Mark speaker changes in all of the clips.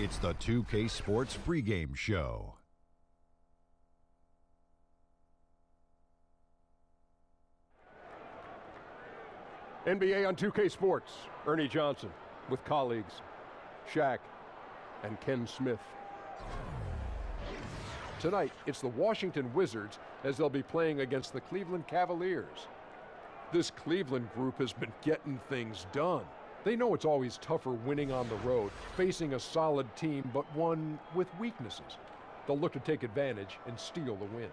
Speaker 1: It's the 2K Sports pregame show.
Speaker 2: NBA on 2K Sports. Ernie Johnson with colleagues Shaq and Ken Smith. Tonight, it's the Washington Wizards as they'll be playing against the Cleveland Cavaliers. This Cleveland group has been getting things done. They know it's always tougher winning on the road, facing a solid team, but one with weaknesses. They'll look to take advantage and steal the win.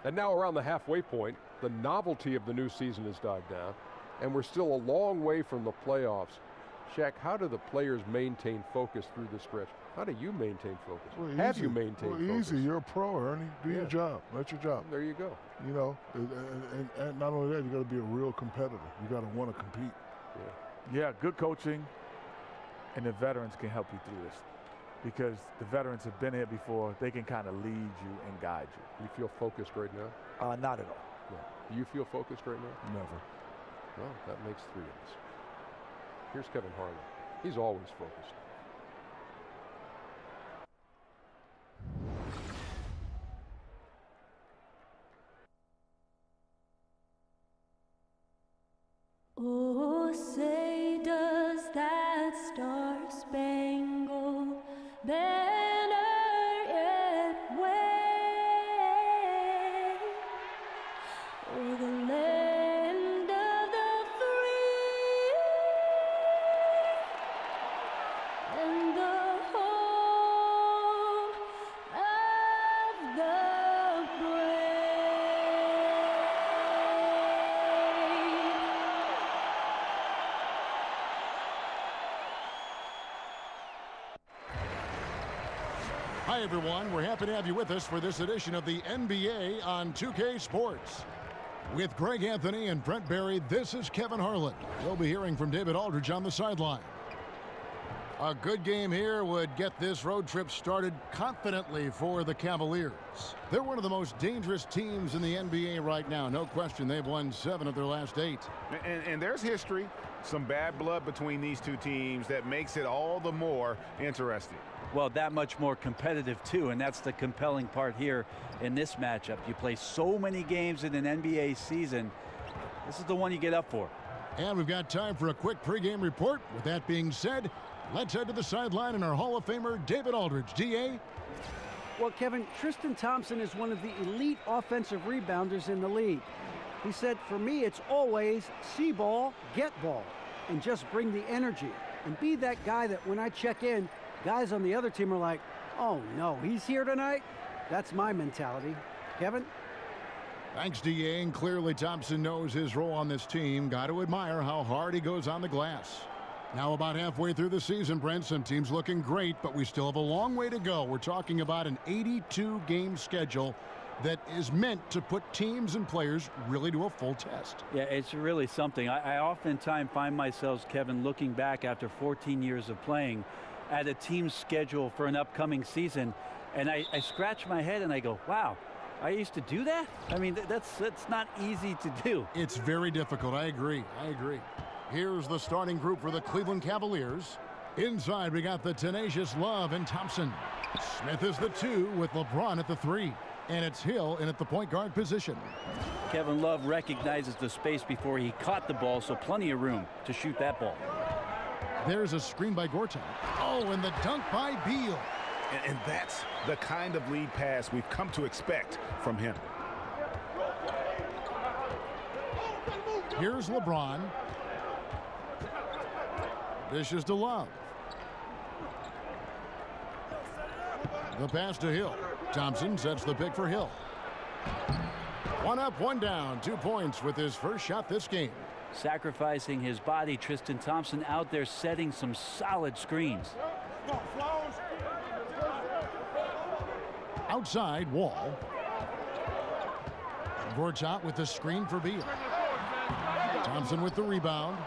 Speaker 2: And now around the halfway point, the novelty of the new season has died down, and we're still a long way from the playoffs. Shaq, how do the players maintain focus through the stretch? How do you maintain focus?
Speaker 3: Well,
Speaker 2: Have you maintained focus?
Speaker 3: Easy. You're a pro, Ernie. Do your job. That's your job.
Speaker 2: There you go.
Speaker 3: You know, and not only that, you got to be a real competitor. You got to want to compete.
Speaker 4: Yeah, good coaching, and the veterans can help you through this, because the veterans have been here before. They can kind of lead you and guide you.
Speaker 2: You feel focused right now?
Speaker 4: Not at all.
Speaker 2: No. Do you feel focused right now?
Speaker 3: Never.
Speaker 2: Well, that makes three of us. Here's Kevin Harlan. He's always focused.
Speaker 5: Oh, say does that star-spangled banner yet wave o'er the land of the free and the home of the brave.
Speaker 6: Hi, everyone. We're happy to have you with us for this edition of the NBA on 2K Sports. With Greg Anthony and Brent Barry, this is Kevin Harlan. We'll be hearing from David Aldridge on the sideline. A good game here would get this road trip started confidently for the Cavaliers. They're one of the most dangerous teams in the NBA right now. No question, they've won 7 of their last 8.
Speaker 7: And there's history, some bad blood between these two teams that makes it all the more interesting.
Speaker 8: Well, that much more competitive, too, and that's the compelling part here in this matchup. You play so many games in an NBA season. This is the one you get up for.
Speaker 6: And we've got time for a quick pregame report. With that being said, let's head to the sideline and our Hall of Famer, David Aldridge. D.A.?
Speaker 9: Well, Kevin, Tristan Thompson is one of the elite offensive rebounders in the league. He said, for me, it's always see ball, get ball, and just bring the energy. And be that guy that when I check in, guys on the other team are like, oh, no, he's here tonight? That's my mentality. Kevin?
Speaker 6: Thanks, D.A. And clearly Thompson knows his role on this team. Got to admire how hard he goes on the glass. Now about halfway through the season, Brent, some teams looking great, but we still have a long way to go. We're talking about an 82-game schedule that is meant to put teams and players really to a full test.
Speaker 8: Yeah, it's really something. I oftentimes find myself, Kevin, looking back after 14 years of playing at a team's schedule for an upcoming season, and I scratch my head and I go, wow, I used to do that? I mean, that's not easy to do.
Speaker 6: It's very difficult. I agree. Here's the starting group for the Cleveland Cavaliers. Inside, we got the tenacious Love and Thompson. Smith is the 2 with LeBron at the 3. And it's Hill in at the point guard position.
Speaker 8: Kevin Love recognizes the space before he caught the ball, so plenty of room to shoot that ball.
Speaker 6: There's a screen by Gortat. Oh, and the dunk by Beal.
Speaker 7: And that's the kind of lead pass we've come to expect from him.
Speaker 6: Here's LeBron. Dishes to Love. The pass to Hill. Thompson sets the pick for Hill. 1 up, 1 down. 2 points with his first shot this game.
Speaker 8: Sacrificing his body, Tristan Thompson out there setting some solid screens.
Speaker 6: Outside, Wall. Gortat with the screen for Beal. Thompson with the rebound.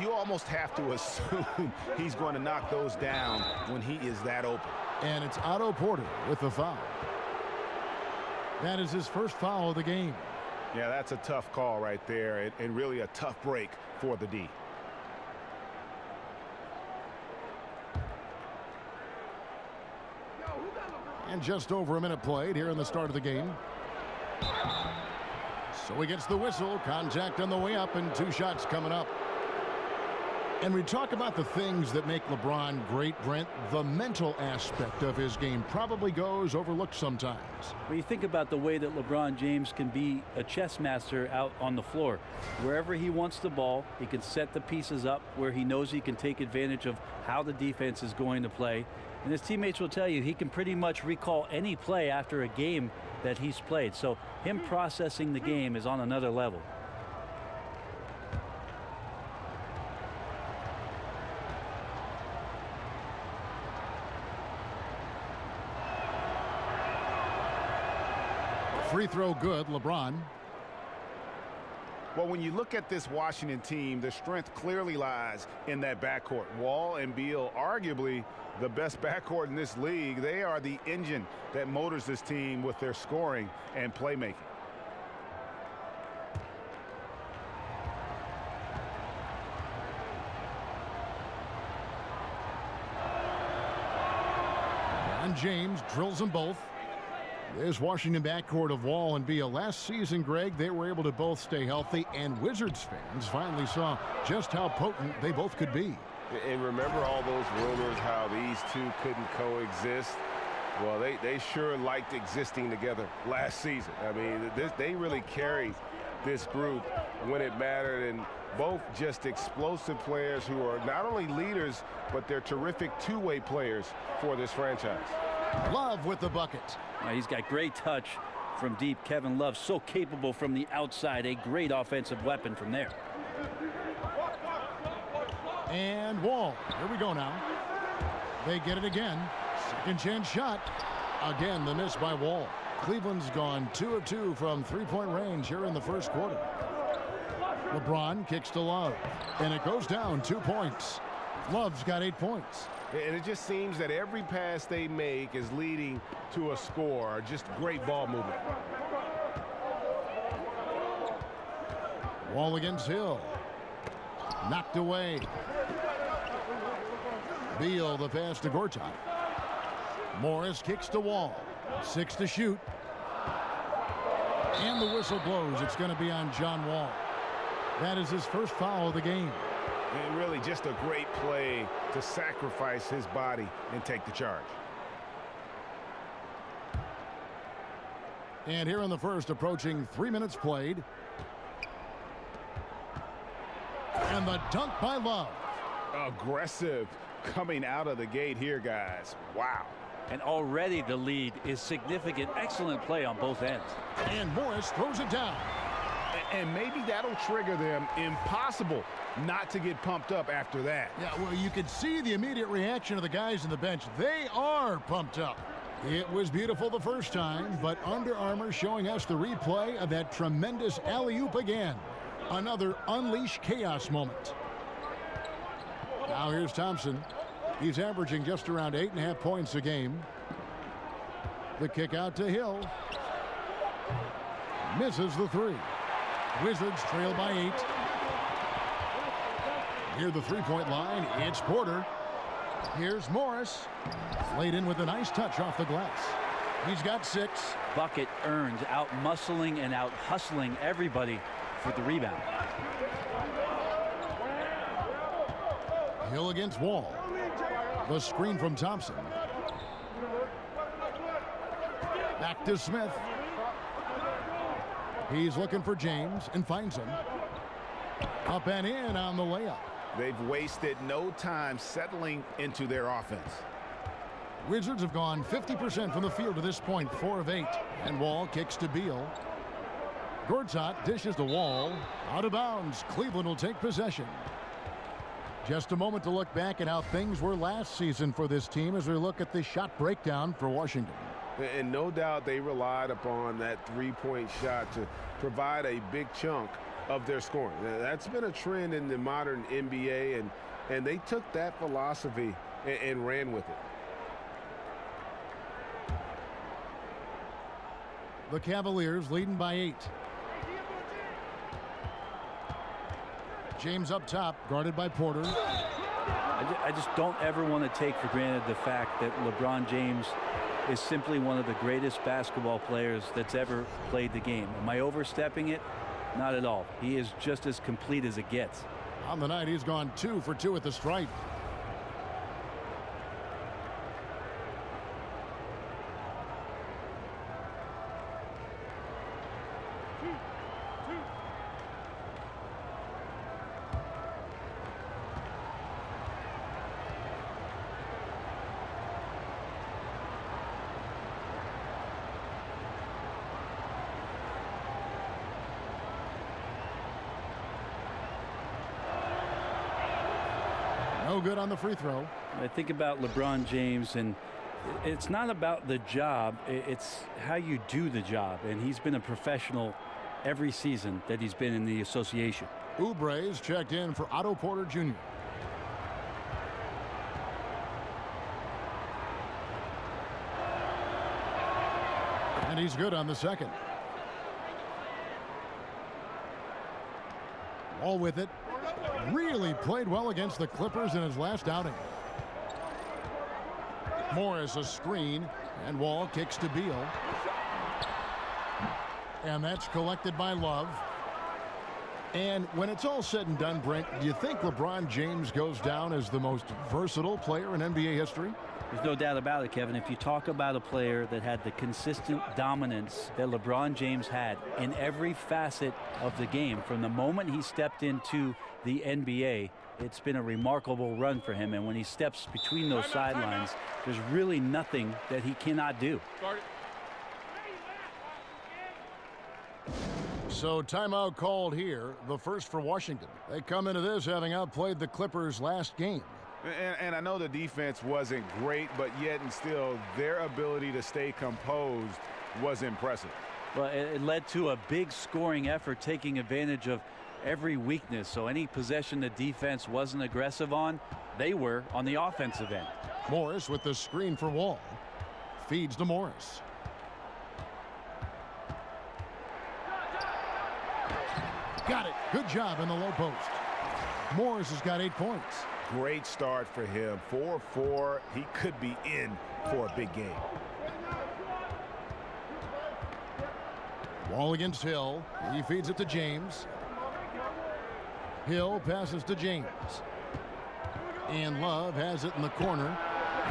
Speaker 7: You almost have to assume he's going to knock those down when he is that open.
Speaker 6: And it's Otto Porter with the foul. That is his first foul of the game.
Speaker 7: Yeah, that's a tough call right there, and really a tough break for the D.
Speaker 6: And just over a minute played here in the start of the game. So he gets the whistle. Contact on the way up and 2 shots coming up. And we talk about the things that make LeBron great, Brent. The mental aspect of his game probably goes overlooked sometimes.
Speaker 8: When you think about the way that LeBron James can be a chess master out on the floor, wherever he wants the ball, he can set the pieces up where he knows he can take advantage of how the defense is going to play. And his teammates will tell you he can pretty much recall any play after a game that he's played. So him processing the game is on another level.
Speaker 6: Free throw good, LeBron.
Speaker 7: Well, when you look at this Washington team, the strength clearly lies in that backcourt. Wall and Beal, arguably the best backcourt in this league. They are the engine that motors this team with their scoring and playmaking.
Speaker 6: And James drills them both. This Washington backcourt of Wall and Beal. Last season, Greg, they were able to both stay healthy, and Wizards fans finally saw just how potent they both could be.
Speaker 10: And remember all those rumors how these two couldn't coexist? Well, they sure liked existing together last season. I mean, they really carried this group when it mattered, and both just explosive players who are not only leaders, but they're terrific two-way players for this franchise.
Speaker 6: Love with the bucket.
Speaker 8: He's got great touch from deep. Kevin Love so capable from the outside. A great offensive weapon from there.
Speaker 6: And Wall. Here we go now. They get it again. Second chance shot. Again, the miss by Wall. Cleveland's gone 2 of 2 from three-point range here in the first quarter. LeBron kicks to Love. And it goes down 2 points. Love's got 8 points.
Speaker 7: And it just seems that every pass they make is leading to a score. Just great ball movement.
Speaker 6: Wall against Hill. Knocked away. Beal the pass to Gortat. Morris kicks to Wall. 6 to shoot. And the whistle blows. It's going to be on John Wall. That is his first foul of the game.
Speaker 7: And really just a great play to sacrifice his body and take the charge.
Speaker 6: And here in the first, approaching 3 minutes played. And the dunk by Love.
Speaker 7: Aggressive coming out of the gate here, guys. Wow.
Speaker 8: And already the lead is significant. Excellent play on both ends.
Speaker 6: And Morris throws it down.
Speaker 7: And maybe that'll trigger them. Impossible not to get pumped up after that.
Speaker 6: Yeah, well, you could see the immediate reaction of the guys on the bench. They are pumped up. It was beautiful the first time, but Under Armour showing us the replay of that tremendous alley-oop again. Another unleash chaos moment. Now here's Thompson. He's averaging just around 8.5 points a game. The kick out to Hill. Misses the 3. Wizards trail by 8. Near the three-point line, it's Porter. Here's Morris. Laid in with a nice touch off the glass. He's got 6.
Speaker 8: Bucket earned, out-muscling and out-hustling everybody for the rebound.
Speaker 6: Hill against Wall. The screen from Thompson. Back to Smith. He's looking for James and finds him. Up and in on the layup.
Speaker 7: They've wasted no time settling into their offense.
Speaker 6: Wizards have gone 50% from the field to this point, 4 of 8. And Wall kicks to Beal. Gortat dishes to Wall. Out of bounds. Cleveland will take possession. Just a moment to look back at how things were last season for this team as we look at the shot breakdown for Washington.
Speaker 10: And no doubt they relied upon that three-point shot to provide a big chunk of their scoring. Now, that's been a trend in the modern NBA, and they took that philosophy and ran with it.
Speaker 6: The Cavaliers leading by 8. James up top, guarded by Porter.
Speaker 8: I just don't ever want to take for granted the fact that LeBron James is simply one of the greatest basketball players that's ever played the game. Am I overstepping it? Not at all. He is just as complete as it gets.
Speaker 6: On the night, he's gone 2 for 2 at the stripe. No good on the free throw.
Speaker 8: I think about LeBron James, and it's not about the job, it's how you do the job. And he's been a professional every season that he's been in the association.
Speaker 6: Oubre's checked in for Otto Porter Jr. And he's good on the second. Wall with it. Really played well against the Clippers in his last outing. Morris a screen, and Wall kicks to Beal. And that's collected by Love. And when it's all said and done, Brent, do you think LeBron James goes down as the most versatile player in NBA history?
Speaker 8: There's no doubt about it, Kevin. If you talk about a player that had the consistent dominance that LeBron James had in every facet of the game, from the moment he stepped into the NBA, it's been a remarkable run for him. And when he steps between those sidelines, there's really nothing that he cannot do.
Speaker 6: So timeout called here, the first for Washington. They come into this having outplayed the Clippers last game.
Speaker 7: And I know the defense wasn't great, but yet and still their ability to stay composed was impressive.
Speaker 8: Well, it led to a big scoring effort, taking advantage of every weakness. So any possession the defense wasn't aggressive on, they were on the offensive end.
Speaker 6: Morris with the screen for Wall. Feeds to Morris. Got it. Good job in the low post. Morris has got 8 points.
Speaker 7: Great start for him. 4-4. He could be in for a big game.
Speaker 6: Wall against Hill. He feeds it to James. Hill passes to James. And Love has it in the corner.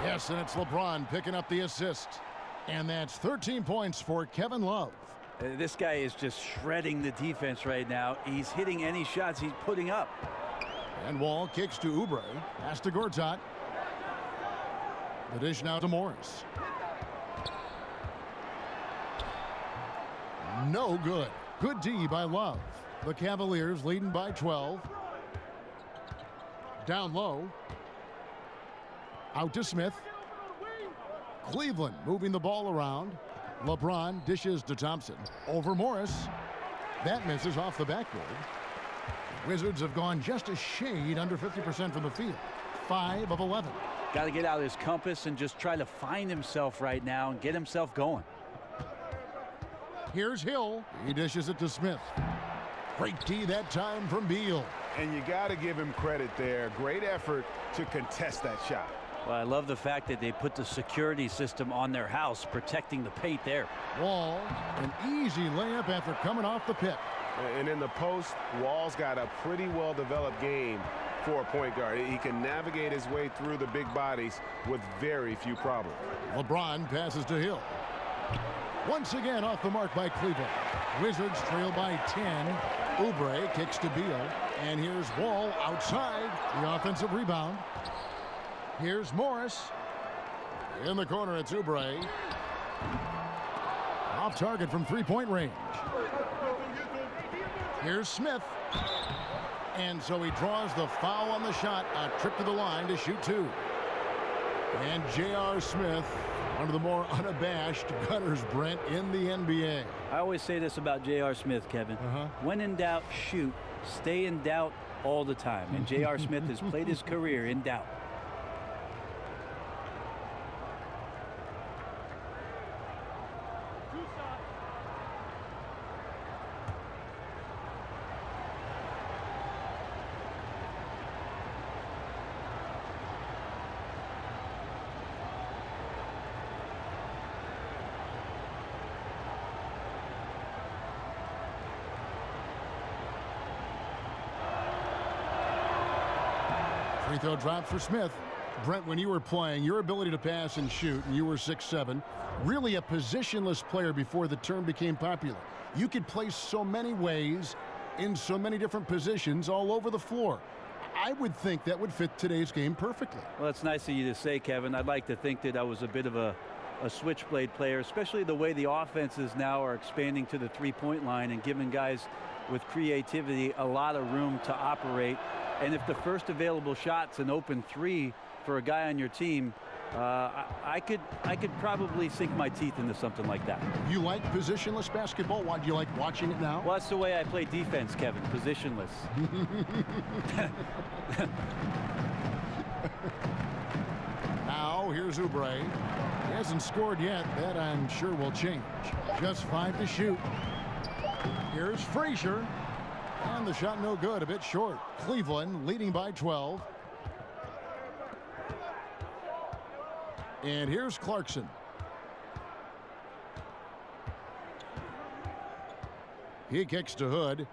Speaker 6: Yes, and it's LeBron picking up the assist. And that's 13 points for Kevin Love.
Speaker 8: This guy is just shredding the defense right now. He's hitting any shots he's putting up.
Speaker 6: And Wall kicks to Oubre. Pass to Gortat. The dish now to Morris. No good. Good D by Love. The Cavaliers leading by 12. Down low. Out to Smith. Cleveland moving the ball around. LeBron dishes to Thompson. Over Morris. That misses off the backboard. Wizards have gone just a shade under 50% from the field. 5 of 11.
Speaker 8: Got to get out of his compass and just try to find himself right now and get himself going.
Speaker 6: Here's Hill. He dishes it to Smith. Great D that time from Beal.
Speaker 7: And you got to give him credit there. Great effort to contest that shot.
Speaker 8: Well, I love the fact that they put the security system on their house, protecting the paint there.
Speaker 6: Wall, an easy layup after coming off the pick.
Speaker 10: And in the post, Wall's got a pretty well-developed game for a point guard. He can navigate his way through the big bodies with very few problems.
Speaker 6: LeBron passes to Hill. Once again off the mark by Cleveland. Wizards trail by 10. Oubre kicks to Beal. And here's Wall outside. The offensive rebound. Here's Morris. In the corner, it's Oubre. Off target from three-point range. Here's Smith. And so he draws the foul on the shot. A trip to the line to shoot 2. And J.R. Smith, one of the more unabashed gunners, Brent, in the NBA.
Speaker 8: I always say this about J.R. Smith, Kevin. When in doubt, shoot. Stay in doubt all the time. And J.R. Smith has played his career in doubt.
Speaker 6: Free throw drop for Smith. Brent, when you were playing, your ability to pass and shoot, and you were 6'7", really a positionless player before the term became popular. You could play so many ways in so many different positions all over the floor. I would think that would fit today's game perfectly.
Speaker 8: Well, it's nice of you to say, Kevin. I'd like to think that I was a bit of a switchblade player, especially the way the offenses now are expanding to the three-point line and giving guys with creativity a lot of room to operate. And if the first available shot's an open three for a guy on your team, I could probably sink my teeth into something like that.
Speaker 6: You like positionless basketball? Why do you like watching it now?
Speaker 8: Well, that's the way I play defense, Kevin. Positionless.
Speaker 6: Now here's Oubre. He hasn't scored yet. That I'm sure will change. Just 5 to shoot. Here's Frazier. And the shot no good, a bit short. Cleveland leading by 12. And here's Clarkson. He kicks to Hood.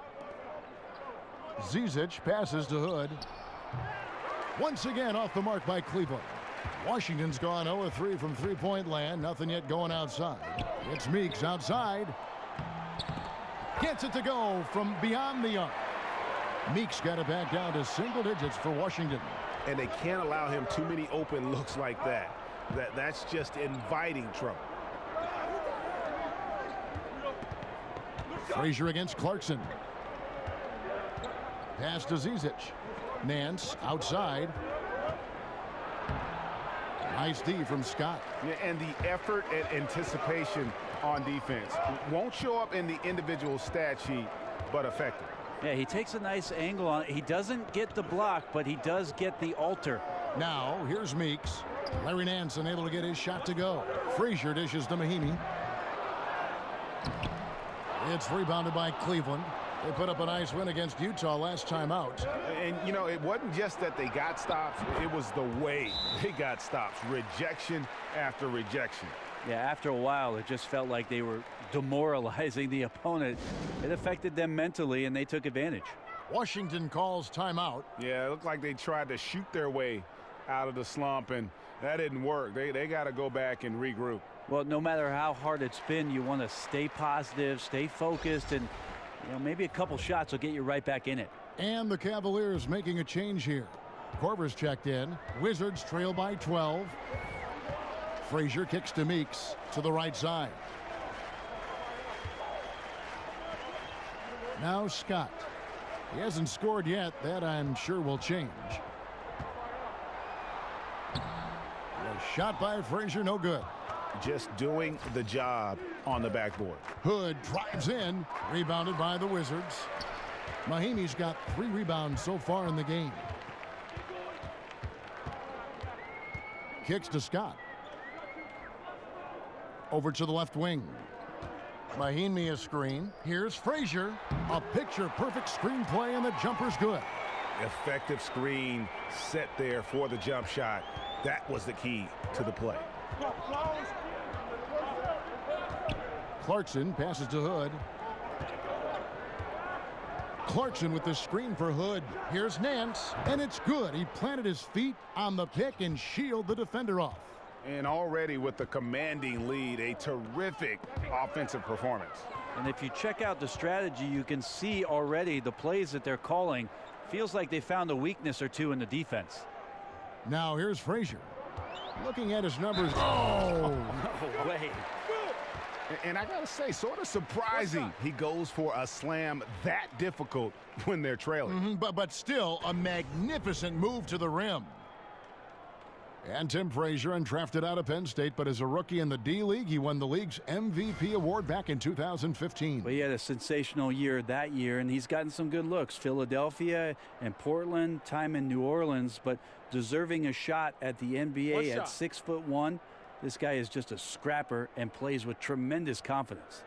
Speaker 6: Zizic passes to Hood. Once again off the mark by Cleveland. Washington's gone 0-3 from three-point land. Nothing yet going outside. It's Meeks outside. Gets it to go from beyond the arc. Meeks got it back down to single digits for Washington.
Speaker 7: And they can't allow him too many open looks like that. That's just inviting trouble.
Speaker 6: Frazier against Clarkson. Pass to Zizic. Nance outside. Nice D from Scott.
Speaker 7: Yeah, and the effort and anticipation on defense won't show up in the individual stat sheet, but effective.
Speaker 8: Yeah, he takes a nice angle on it. He doesn't get the block, but he does get the alter.
Speaker 6: Now here's Meeks. Larry Nance unable to get his shot to go. Frazier dishes to Mahinmi. It's rebounded by Cleveland. They put up a nice win against Utah last time out.
Speaker 7: And, you know, it wasn't just that they got stops. It was the way they got stops. Rejection after rejection.
Speaker 8: Yeah, after a while, it just felt like they were demoralizing the opponent. It affected them mentally, and they took advantage.
Speaker 6: Washington calls timeout.
Speaker 7: Yeah, it looked like they tried to shoot their way out of the slump, and that didn't work. They got to go back and regroup.
Speaker 8: Well, no matter how hard it's been, you want to stay positive, stay focused, and maybe a couple shots will get you right back in it.
Speaker 6: And the Cavaliers making a change here. Korver's checked in. Wizards trail by 12. Frazier kicks to Meeks to the right side. Now Scott. He hasn't scored yet. That I'm sure will change. A shot by Frazier, no good.
Speaker 7: Just doing the job on the backboard.
Speaker 6: Hood drives in, rebounded by the Wizards. Mahinmi's got 3 rebounds so far in the game. Kicks to Scott. Over to the left wing. Mahinmi a screen. Here's Frazier. A picture-perfect screenplay, and the jumper's good.
Speaker 7: Effective screen set there for the jump shot. That was the key to the play.
Speaker 6: Clarkson passes to Hood. Clarkson with the screen for Hood. Here's Nance, and it's good. He planted his feet on the pick and shielded the defender off.
Speaker 7: And already with the commanding lead, a terrific offensive performance.
Speaker 8: And if you check out the strategy, you can see already the plays that they're calling. Feels like they found a weakness or two in the defense.
Speaker 6: Now here's Frazier. Looking at his numbers. Oh!
Speaker 8: No way.
Speaker 7: And I gotta say, sort of surprising he goes for a slam that difficult when they're trailing.
Speaker 6: But still a magnificent move to the rim. And Tim Frazier, undrafted out of Penn State, but as a rookie in the D-League, he won the league's MVP award back in 2015.
Speaker 8: Well, he had a sensational year that year, and he's gotten some good looks. Philadelphia and Portland, time in New Orleans, but deserving a shot at the NBA at 6'1". This guy is just a scrapper and plays with tremendous confidence.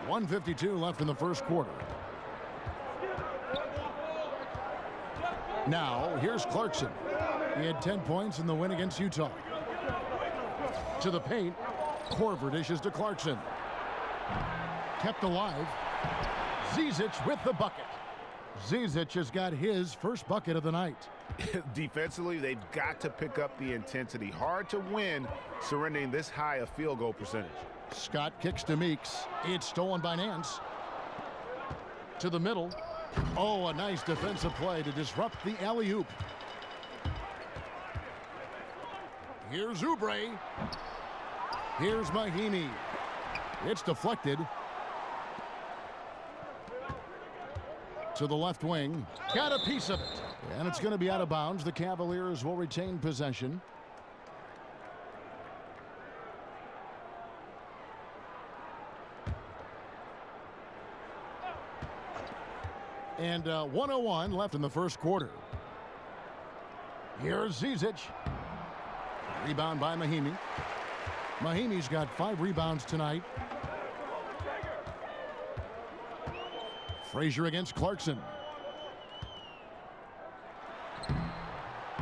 Speaker 6: .152 left in the first quarter. Now here's Clarkson. He had 10 points in the win against Utah. To the paint. Korver dishes to Clarkson. Kept alive. Zizic with the bucket. Zizic has got his first bucket of the night.
Speaker 7: Defensively, they've got to pick up the intensity. Hard to win surrendering this high a field goal percentage.
Speaker 6: Scott kicks to Meeks. It's stolen by Nance. To the middle. Oh, a nice defensive play to disrupt the alley-oop. Here's Oubre. Here's Mahimi. It's deflected. To the left wing. Got a piece of it. And it's going to be out of bounds. The Cavaliers will retain possession. And 1:01 left in the first quarter. Here's Zizic. Rebound by Mahimi. Mahimi's got 5 rebounds tonight. Frazier against Clarkson.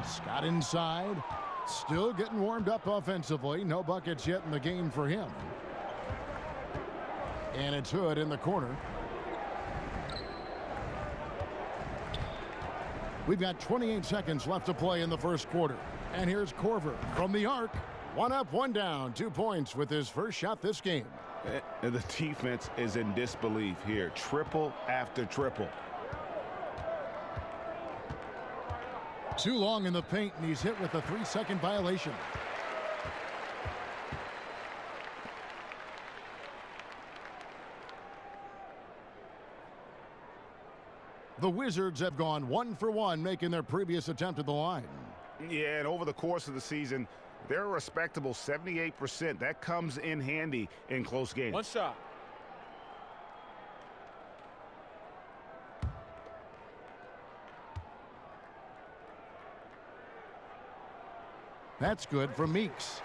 Speaker 6: Scott inside. Still getting warmed up offensively. No buckets yet in the game for him. And it's Hood in the corner. We've got 28 seconds left to play in the first quarter. And here's Korver from the arc. 1 up, 1 down. 2 points with his first shot this game.
Speaker 7: And the defense is in disbelief here. Triple after triple.
Speaker 6: Too long in the paint, and he's hit with a 3-second violation. The Wizards have gone 1 for 1, making their previous attempt at the line.
Speaker 7: Yeah, and over the course of the season, they're a respectable 78%. That comes in handy in close games.
Speaker 11: One shot.
Speaker 6: That's good for Meeks.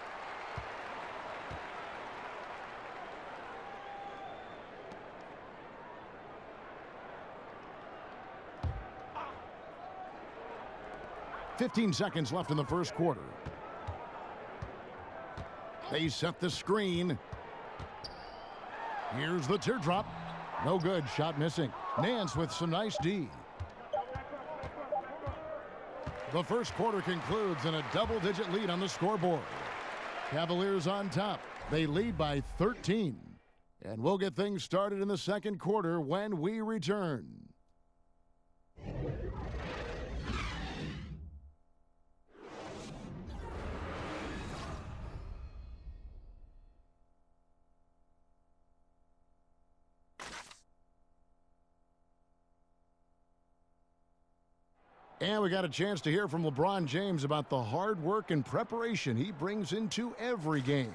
Speaker 6: "15 seconds left in the first quarter. They set the screen. Here's the teardrop. No good. Shot missing. Nance with some nice D. The first quarter concludes in a double-digit lead on the scoreboard. Cavaliers on top. They lead by 13. And we'll get things started in the second quarter when we return. And we got a chance to hear from LeBron James about the hard work and preparation he brings into every game.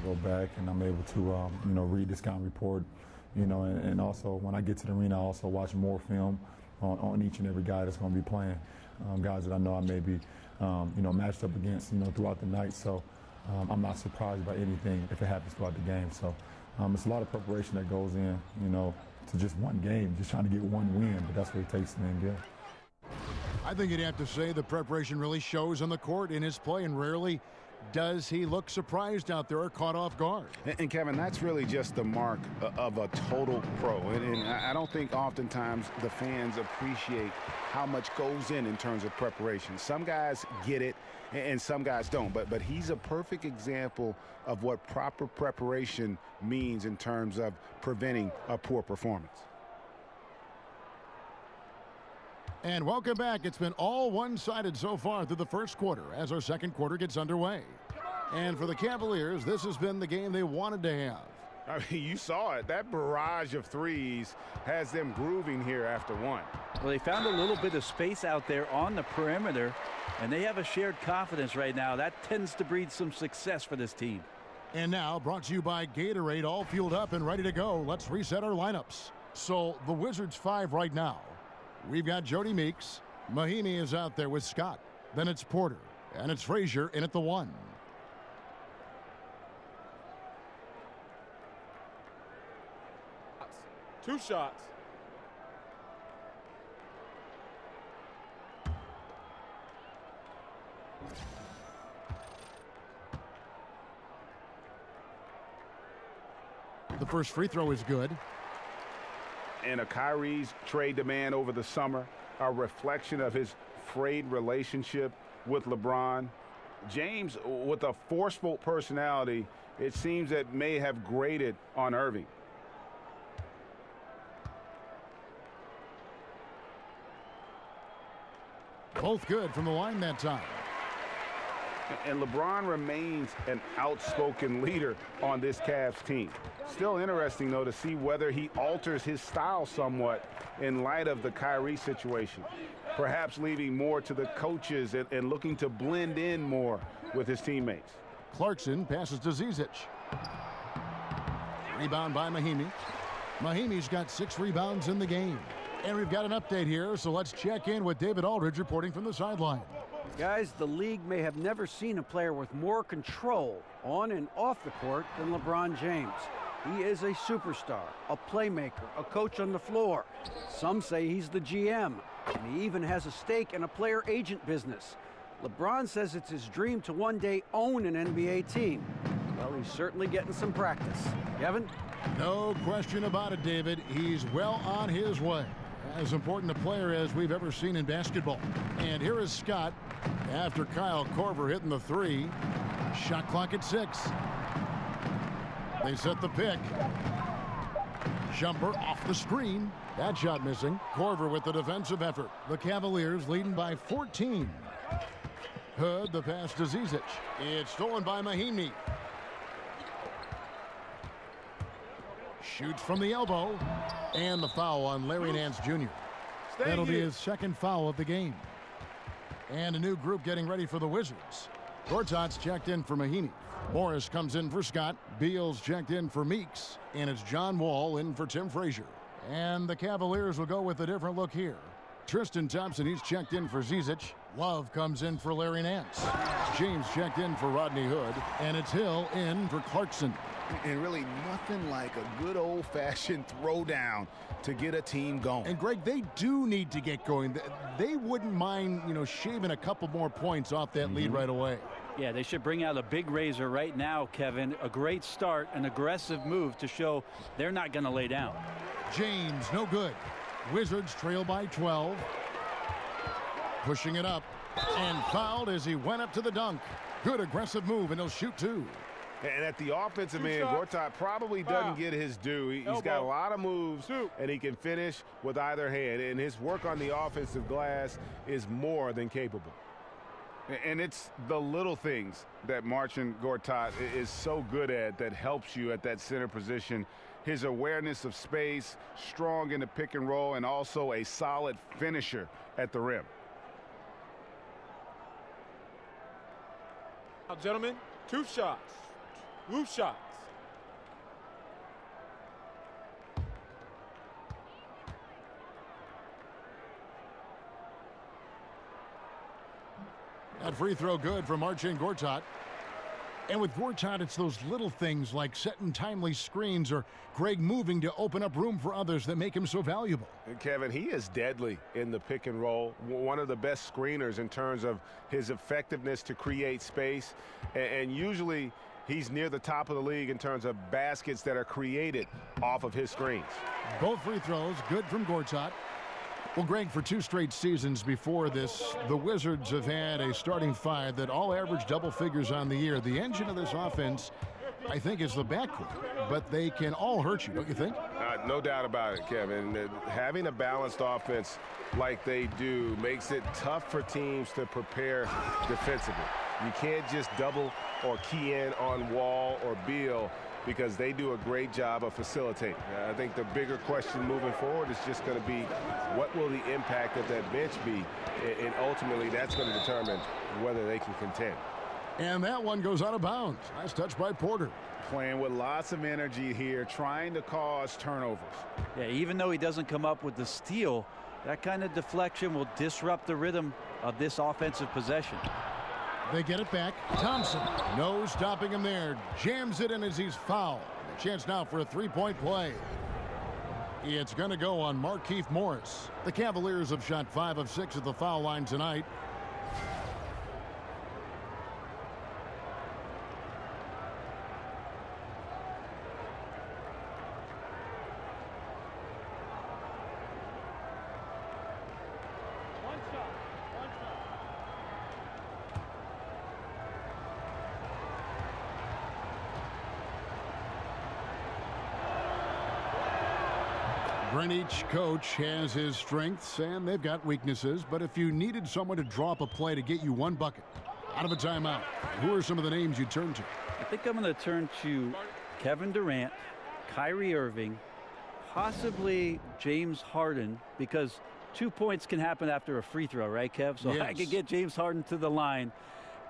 Speaker 12: Go back and I'm able to, read the scouting report, and also when I get to the arena, I also watch more film on each and every guy that's going to be playing, guys that I know I may be, matched up against, throughout the night. So I'm not surprised by anything if it happens throughout the game. So it's a lot of preparation that goes in, to just one game, just trying to get one win, but that's what it takes to win.
Speaker 6: I think you'd have to say the preparation really shows on the court in his play, and rarely does he look surprised out there or caught off guard.
Speaker 7: And Kevin, that's really just the mark of a total pro. And I don't think oftentimes the fans appreciate how much goes in terms of preparation. Some guys get it and some guys don't. But he's a perfect example of what proper preparation means in terms of preventing a poor performance.
Speaker 6: And welcome back. It's been all one-sided so far through the first quarter as our second quarter gets underway. And for the Cavaliers, this has been the game they wanted to have.
Speaker 7: I mean, you saw it. That barrage of threes has them grooving here after one.
Speaker 8: Well, they found a little bit of space out there on the perimeter, and they have a shared confidence right now. That tends to breed some success for this team.
Speaker 6: And now, brought to you by Gatorade, all fueled up and ready to go. Let's reset our lineups. So, the Wizards 5 right now. We've got Jody Meeks. Mahimi is out there with Scott. Then it's Porter. And it's Frazier in at the 1.
Speaker 11: Two shots.
Speaker 6: first free throw is good.
Speaker 7: And a Kyrie's trade demand over the summer, a reflection of his frayed relationship with LeBron. James, with a forceful personality, it seems that may have grated on Irving.
Speaker 6: Both good from the line that time.
Speaker 7: And LeBron remains an outspoken leader on this Cavs team. Still interesting, though, to see whether he alters his style somewhat in light of the Kyrie situation. Perhaps leaving more to the coaches and looking to blend in more with his teammates.
Speaker 6: Clarkson passes to Zizic. Rebound by Mahinmi. Mahinmi's got 6 rebounds in the game. And we've got an update here, so let's check in with David Aldridge reporting from the sideline.
Speaker 9: Guys, the league may have never seen a player with more control on and off the court than LeBron James. He is a superstar, a playmaker, a coach on the floor. Some say he's the GM, and he even has a stake in a player agent business. LeBron says it's his dream to one day own an NBA team. Well, he's certainly getting some practice. Kevin?
Speaker 6: No question about it, David. He's well on his way. As important a player as we've ever seen in basketball. And here is Scott after Kyle Korver hitting the 3. Shot clock at 6. They set the pick. Jumper off the screen. That shot missing. Korver with the defensive effort. The Cavaliers leading by 14. Hood, the pass to Zizic. It's stolen by Mahinmi. Shoots from the elbow. And the foul on Larry Nance Jr. That'll be his second foul of the game. And a new group getting ready for the Wizards. Gortat's checked in for Mahinmi. Morris comes in for Scott. Beal's checked in for Meeks. And it's John Wall in for Tim Frazier. And the Cavaliers will go with a different look here. Tristan Thompson, he's checked in for Zizic. Love comes in for Larry Nance. James checked in for Rodney Hood. And it's Hill in for Clarkson.
Speaker 7: And really nothing like a good old-fashioned throwdown to get a team going.
Speaker 6: And Greg, they do need to get going. They wouldn't mind, shaving a couple more points off that lead right away.
Speaker 8: Yeah, they should bring out a big razor right now, Kevin. A great start, an aggressive move to show they're not going to lay down.
Speaker 6: James, no good. Wizards trail by 12. Pushing it up. And fouled as he went up to the dunk. Good aggressive move, and he'll shoot 2.
Speaker 7: And at the offensive end, Gortat probably doesn't get his due. He's got a lot of moves, and he can finish with either hand. And his work on the offensive glass is more than capable. And it's the little things that Marcin Gortat is so good at that helps you at that center position. His awareness of space, strong in the pick and roll, and also a solid finisher at the rim.
Speaker 11: Now, gentlemen, 2 shots. 2 shots.
Speaker 6: That free throw good from Marcin Gortat. And with Gortat, it's those little things like setting timely screens or Greg moving to open up room for others that make him so valuable.
Speaker 7: And Kevin, he is deadly in the pick and roll. One of the best screeners in terms of his effectiveness to create space. And usually he's near the top of the league in terms of baskets that are created off of his screens.
Speaker 6: Both free throws good from Gortat. Well, Greg, for 2 straight seasons before this, the Wizards have had a starting 5 that all average double figures on the year. The engine of this offense, I think, is the backcourt, but they can all hurt you, don't you think?
Speaker 7: No doubt about it, Kevin. Having a balanced offense like they do makes it tough for teams to prepare defensively. You can't just double or key in on Wall or Beal because they do a great job of facilitating. I think the bigger question moving forward is just going to be what will the impact of that bench be, and ultimately that's going to determine whether they can contend.
Speaker 6: And that one goes out of bounds. Nice touch by Porter.
Speaker 7: Playing with lots of energy here, trying to cause turnovers.
Speaker 8: Yeah, even though he doesn't come up with the steal, that kind of deflection will disrupt the rhythm of this offensive possession.
Speaker 6: They get it back. Thompson, no stopping him there. Jams it in as he's fouled. A chance now for a 3-point play. It's going to go on Markieff Morris. The Cavaliers have shot 5 of 6 at the foul line tonight. Brent, each coach has his strengths and they've got weaknesses, but if you needed someone to draw up a play to get you one bucket out of a timeout, who are some of the names you turn to?
Speaker 8: I think I'm going to turn to Kevin Durant, Kyrie Irving, possibly James Harden, because 2 points can happen after a free throw, right, Kev? So
Speaker 6: yes.
Speaker 8: I could get James Harden to the line,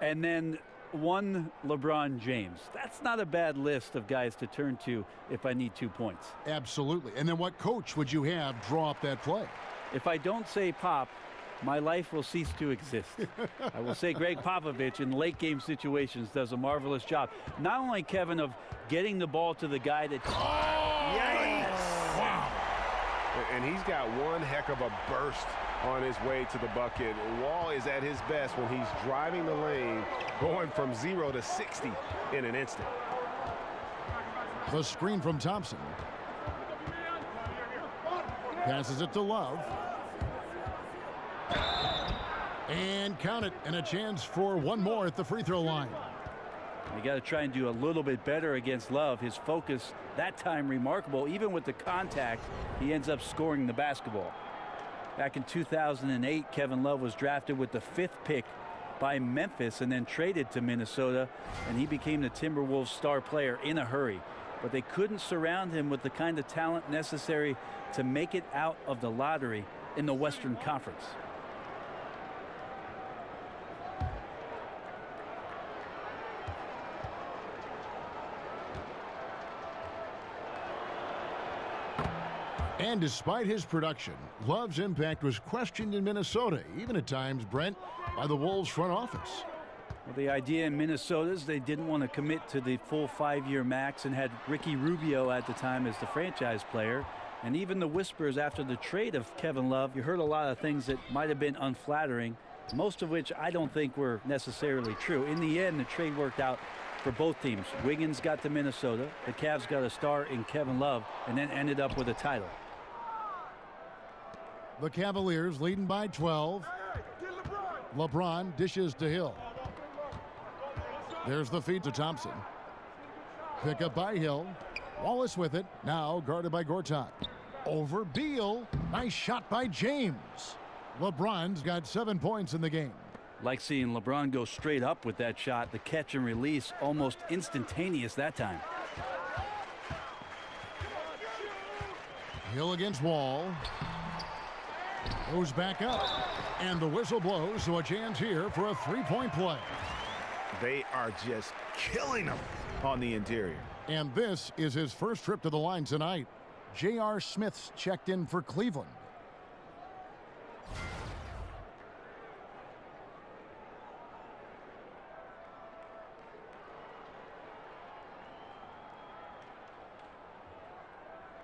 Speaker 8: and then one LeBron James. That's not a bad list of guys to turn to if I need 2 points.
Speaker 6: Absolutely. And then what coach would you have draw up that play?
Speaker 8: If I don't say Pop, my life will cease to exist. I will say Greg Popovich in late game situations does a marvelous job. Not only, Kevin, of getting the ball to the guy that...
Speaker 10: Yes! Wow. And he's got one heck of a burst on his way to the bucket. Wall is at his best when he's driving the lane, going from 0 to 60 in an instant.
Speaker 6: The screen from Thompson. Passes it to Love. And count it, and a chance for one more at the free throw line.
Speaker 8: You got to try and do a little bit better against Love. His focus that time remarkable. Even with the contact, he ends up scoring the basketball. Back in 2008, Kevin Love was drafted with the 5th pick by Memphis and then traded to Minnesota, and he became the Timberwolves star player in a hurry. But they couldn't surround him with the kind of talent necessary to make it out of the lottery in the Western Conference.
Speaker 6: And despite his production, Love's impact was questioned in Minnesota, even at times, Brent, by the Wolves front office.
Speaker 8: Well, the idea in Minnesota is they didn't want to commit to the full 5-year max and had Ricky Rubio at the time as the franchise player. And even the whispers after the trade of Kevin Love, you heard a lot of things that might have been unflattering, most of which I don't think were necessarily true. In the end, the trade worked out for both teams. Wiggins got to Minnesota, the Cavs got a star in Kevin Love, and then ended up with a title.
Speaker 6: The Cavaliers leading by 12. LeBron dishes to Hill. There's the feed to Thompson. Pick up by Hill. Wallace with it. Now guarded by Gortat. Over Beal. Nice shot by James. LeBron's got 7 points in the game.
Speaker 8: Like seeing LeBron go straight up with that shot. The catch and release almost instantaneous that time.
Speaker 6: Hill against Wall. Goes back up. And the whistle blows, so a chance here for a 3-point play.
Speaker 7: They are just killing them on the interior.
Speaker 6: And this is his first trip to the line tonight. J.R. Smith's checked in for Cleveland.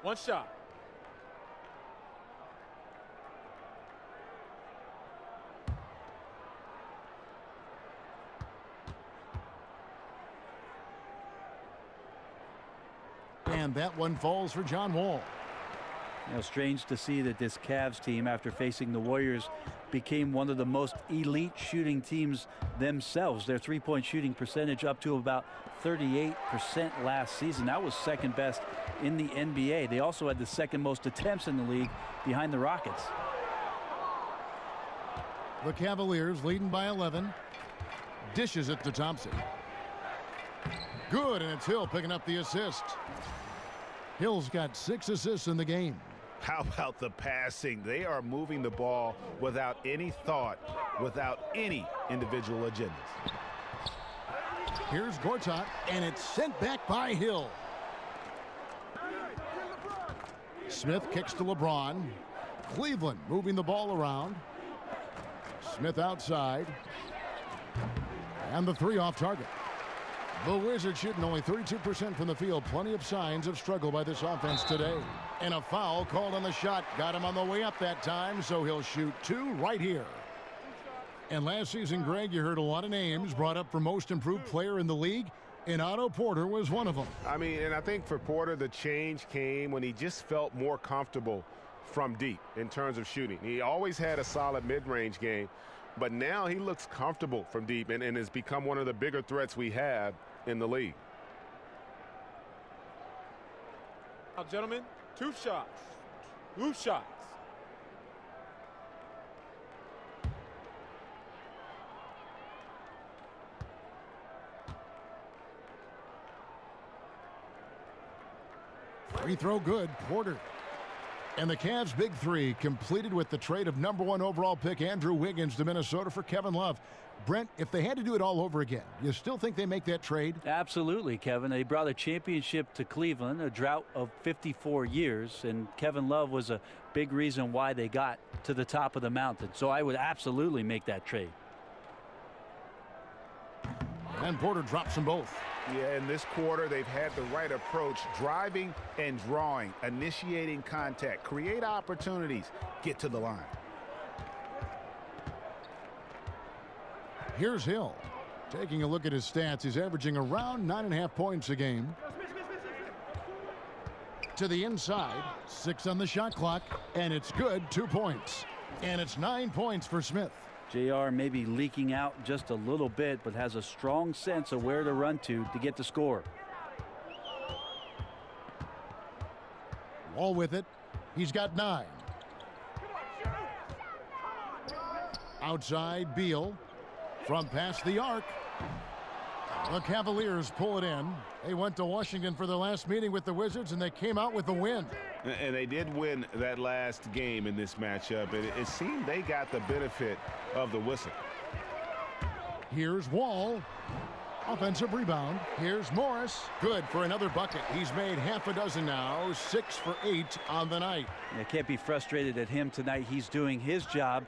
Speaker 11: One shot.
Speaker 6: And that one falls for John Wall.
Speaker 8: You know, strange to see that this Cavs team, after facing the Warriors, became one of the most elite shooting teams themselves. Their three-point shooting percentage up to about 38% last season. That was second best in the NBA. They also had the second most attempts in the league behind the Rockets.
Speaker 6: The Cavaliers leading by 11. Dishes it to Thompson. Good, and it's Hill picking up the assist. Hill's got 6 assists in the game.
Speaker 7: How about the passing? They are moving the ball without any thought, without any individual agendas.
Speaker 6: Here's Gortat, and it's sent back by Hill. Smith kicks to LeBron. Cleveland moving the ball around. Smith outside. And the 3 off target. The Wizards shooting only 32% from the field. Plenty of signs of struggle by this offense today. And a foul called on the shot. Got him on the way up that time, so he'll shoot 2 right here. And last season, Greg, you heard a lot of names brought up for most improved player in the league, and Otto Porter was one of them.
Speaker 10: I mean, and I think for Porter, the change came when he just felt more comfortable from deep in terms of shooting. He always had a solid mid-range game, but now he looks comfortable from deep and has become one of the bigger threats we have in the league.
Speaker 11: Now, gentlemen, 2 shots. Roof shots.
Speaker 6: Free throw good, Porter. And the Cavs' big three completed with the trade of #1 overall pick Andrew Wiggins to Minnesota for Kevin Love. Brent, if they had to do it all over again, you still think they make that trade?
Speaker 8: Absolutely, Kevin. They brought a championship to Cleveland, a drought of 54 years, and Kevin Love was a big reason why they got to the top of the mountain. So I would absolutely make that trade.
Speaker 6: And Porter drops them both.
Speaker 7: Yeah, in this quarter, they've had the right approach, driving and drawing, initiating contact, create opportunities, get to the line.
Speaker 6: Here's Hill. Taking a look at his stats, he's averaging around 9.5 points a game. To the inside, 6 on the shot clock, and it's good, 2 points. And it's 9 points for Smith.
Speaker 8: JR may be leaking out just a little bit, but has a strong sense of where to run to get the score.
Speaker 6: Wall with it. He's got 9. Outside, Beal. From past the arc. The Cavaliers pull it in. They went to Washington for their last meeting with the Wizards, and they came out with the win.
Speaker 7: And they did win that last game in this matchup. It seemed they got the benefit of the whistle.
Speaker 6: Here's Wall. Offensive rebound. Here's Morris. Good for another bucket. He's made half a dozen now. 6 for 8 on the night.
Speaker 8: You can't be frustrated at him tonight. He's doing his job.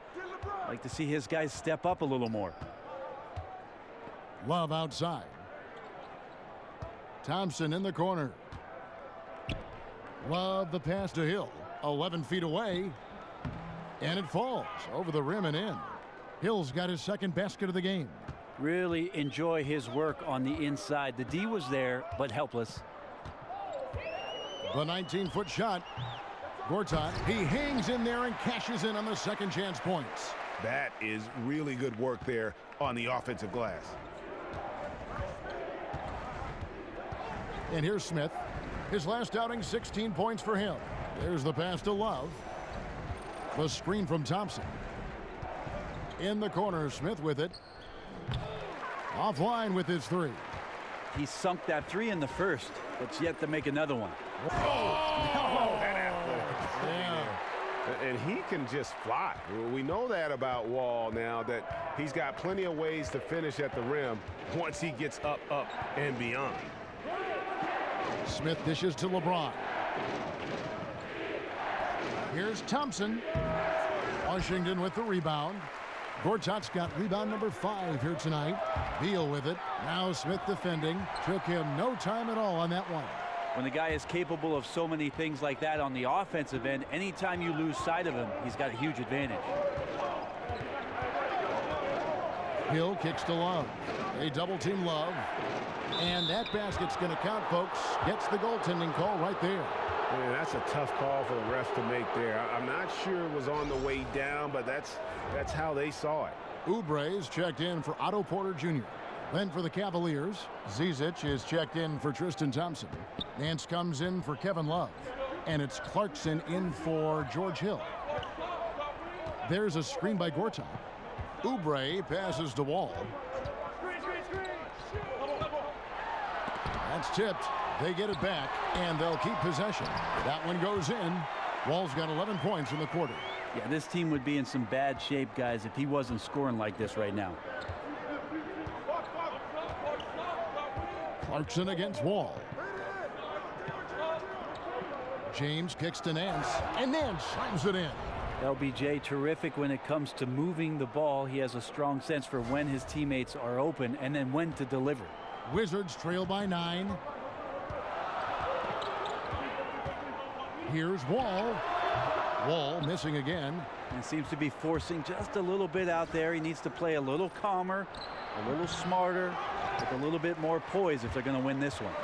Speaker 8: I'd like to see his guys step up a little more.
Speaker 6: Love outside. Thompson in the corner. Love the pass to Hill. 11 feet away. And it falls over the rim and in. Hill's got his second basket of the game.
Speaker 8: Really enjoy his work on the inside. The D was there, but helpless.
Speaker 6: The 19-foot shot. Gortat, he hangs in there and cashes in on the second chance points.
Speaker 7: That is really good work there on the offensive glass.
Speaker 6: And here's Smith. His last outing, 16 points for him. There's the pass to Love. The screen from Thompson. In the corner, Smith with it. Offline with his 3.
Speaker 8: He sunk that 3 in the first, but yet to make another one.
Speaker 7: And he can just fly. We know that about Wall now, that he's got plenty of ways to finish at the rim once he gets up, and beyond.
Speaker 6: Smith dishes to LeBron. Here's Thompson. Washington with the rebound. Gortat's got rebound number 5 here tonight. Beal with it. Now Smith defending. Took him no time at all on that one.
Speaker 8: When the guy is capable of so many things like that on the offensive end, anytime you lose sight of him, he's got a huge advantage.
Speaker 6: Hill kicks to Love. They double team Love. And that basket's going to count, folks. Gets the goaltending call right there.
Speaker 7: Man, that's a tough call for the ref to make there. I'm not sure it was on the way down, but that's how they saw it.
Speaker 6: Oubre's checked in for Otto Porter Jr. Then for the Cavaliers, Zizic is checked in for Tristan Thompson. Nance comes in for Kevin Love. And it's Clarkson in for George Hill. There's a screen by Gortat. Oubre passes to Wall. That's tipped. They get it back, and they'll keep possession. That one goes in. Wall's got 11 points in the quarter.
Speaker 8: Yeah, this team would be in some bad shape, guys, if he wasn't scoring like this right now.
Speaker 6: Clarkson against Wall. James kicks to Nance, and Nance slams it in.
Speaker 8: LBJ terrific when it comes to moving the ball. He has a strong sense for when his teammates are open and then when to deliver.
Speaker 6: Wizards trail by 9. Here's Wall. Wall missing again.
Speaker 8: And seems to be forcing just a little bit out there. He needs to play a little calmer, a little smarter, with a little bit more poise if they're going to win this one.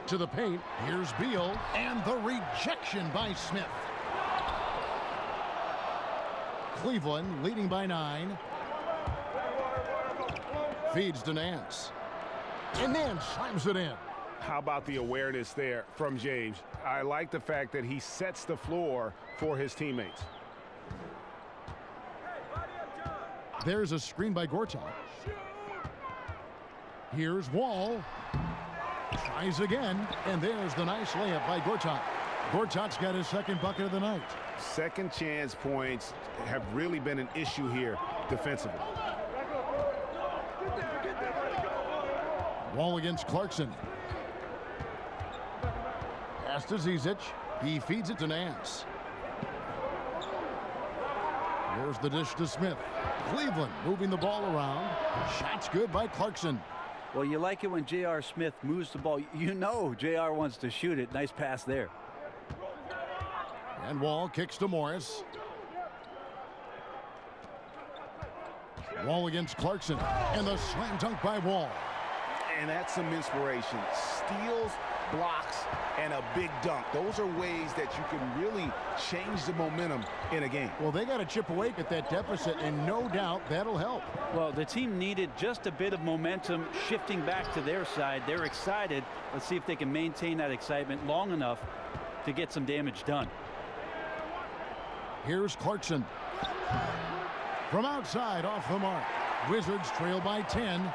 Speaker 6: To the paint. Here's Beal. And the rejection by Smith. Cleveland leading by 9. Feeds to Nance. And Nance slams it in.
Speaker 7: How about the awareness there from James? I like the fact that he sets the floor for his teammates.
Speaker 6: There's a screen by Gortat. Here's Wall. Tries again, and there's the nice layup by Gortat. Gortat's got his second bucket of the night.
Speaker 7: Second chance points have really been an issue here defensively.
Speaker 6: Wall against Clarkson. Pass to Zizic. He feeds it to Nance. Here's the dish to Smith. Cleveland moving the ball around. Shot's good by Clarkson.
Speaker 8: Well, you like it when J.R. Smith moves the ball. You know J.R. wants to shoot it. Nice pass there.
Speaker 6: And Wall kicks to Morris. Wall against Clarkson. And the slam dunk by Wall.
Speaker 7: And that's some inspiration. Steals, blocks, and a big dunk. Those are ways that you can really change the momentum in a game.
Speaker 6: Well, they got to chip away at that deficit, and no doubt that'll help.
Speaker 8: Well, the team needed just a bit of momentum shifting back to their side. They're excited. Let's see if they can maintain that excitement long enough to get some damage done.
Speaker 6: Here's Clarkson. From outside, off the mark. Wizards trail by 10.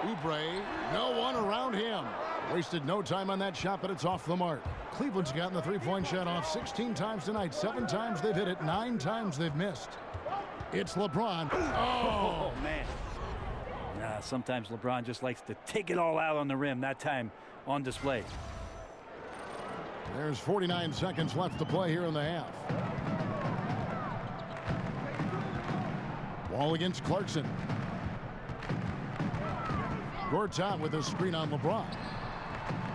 Speaker 6: Oubre, no one around him. Wasted no time on that shot, but it's off the mark. Cleveland's gotten the three-point shot off 16 times tonight. 7 times they've hit it, 9 times they've missed. It's LeBron.
Speaker 8: Oh, man. Sometimes LeBron just likes to take it all out on the rim. That time on display.
Speaker 6: There's 49 seconds left to play here in the half. Wall against Clarkson. Gortat with a screen on LeBron.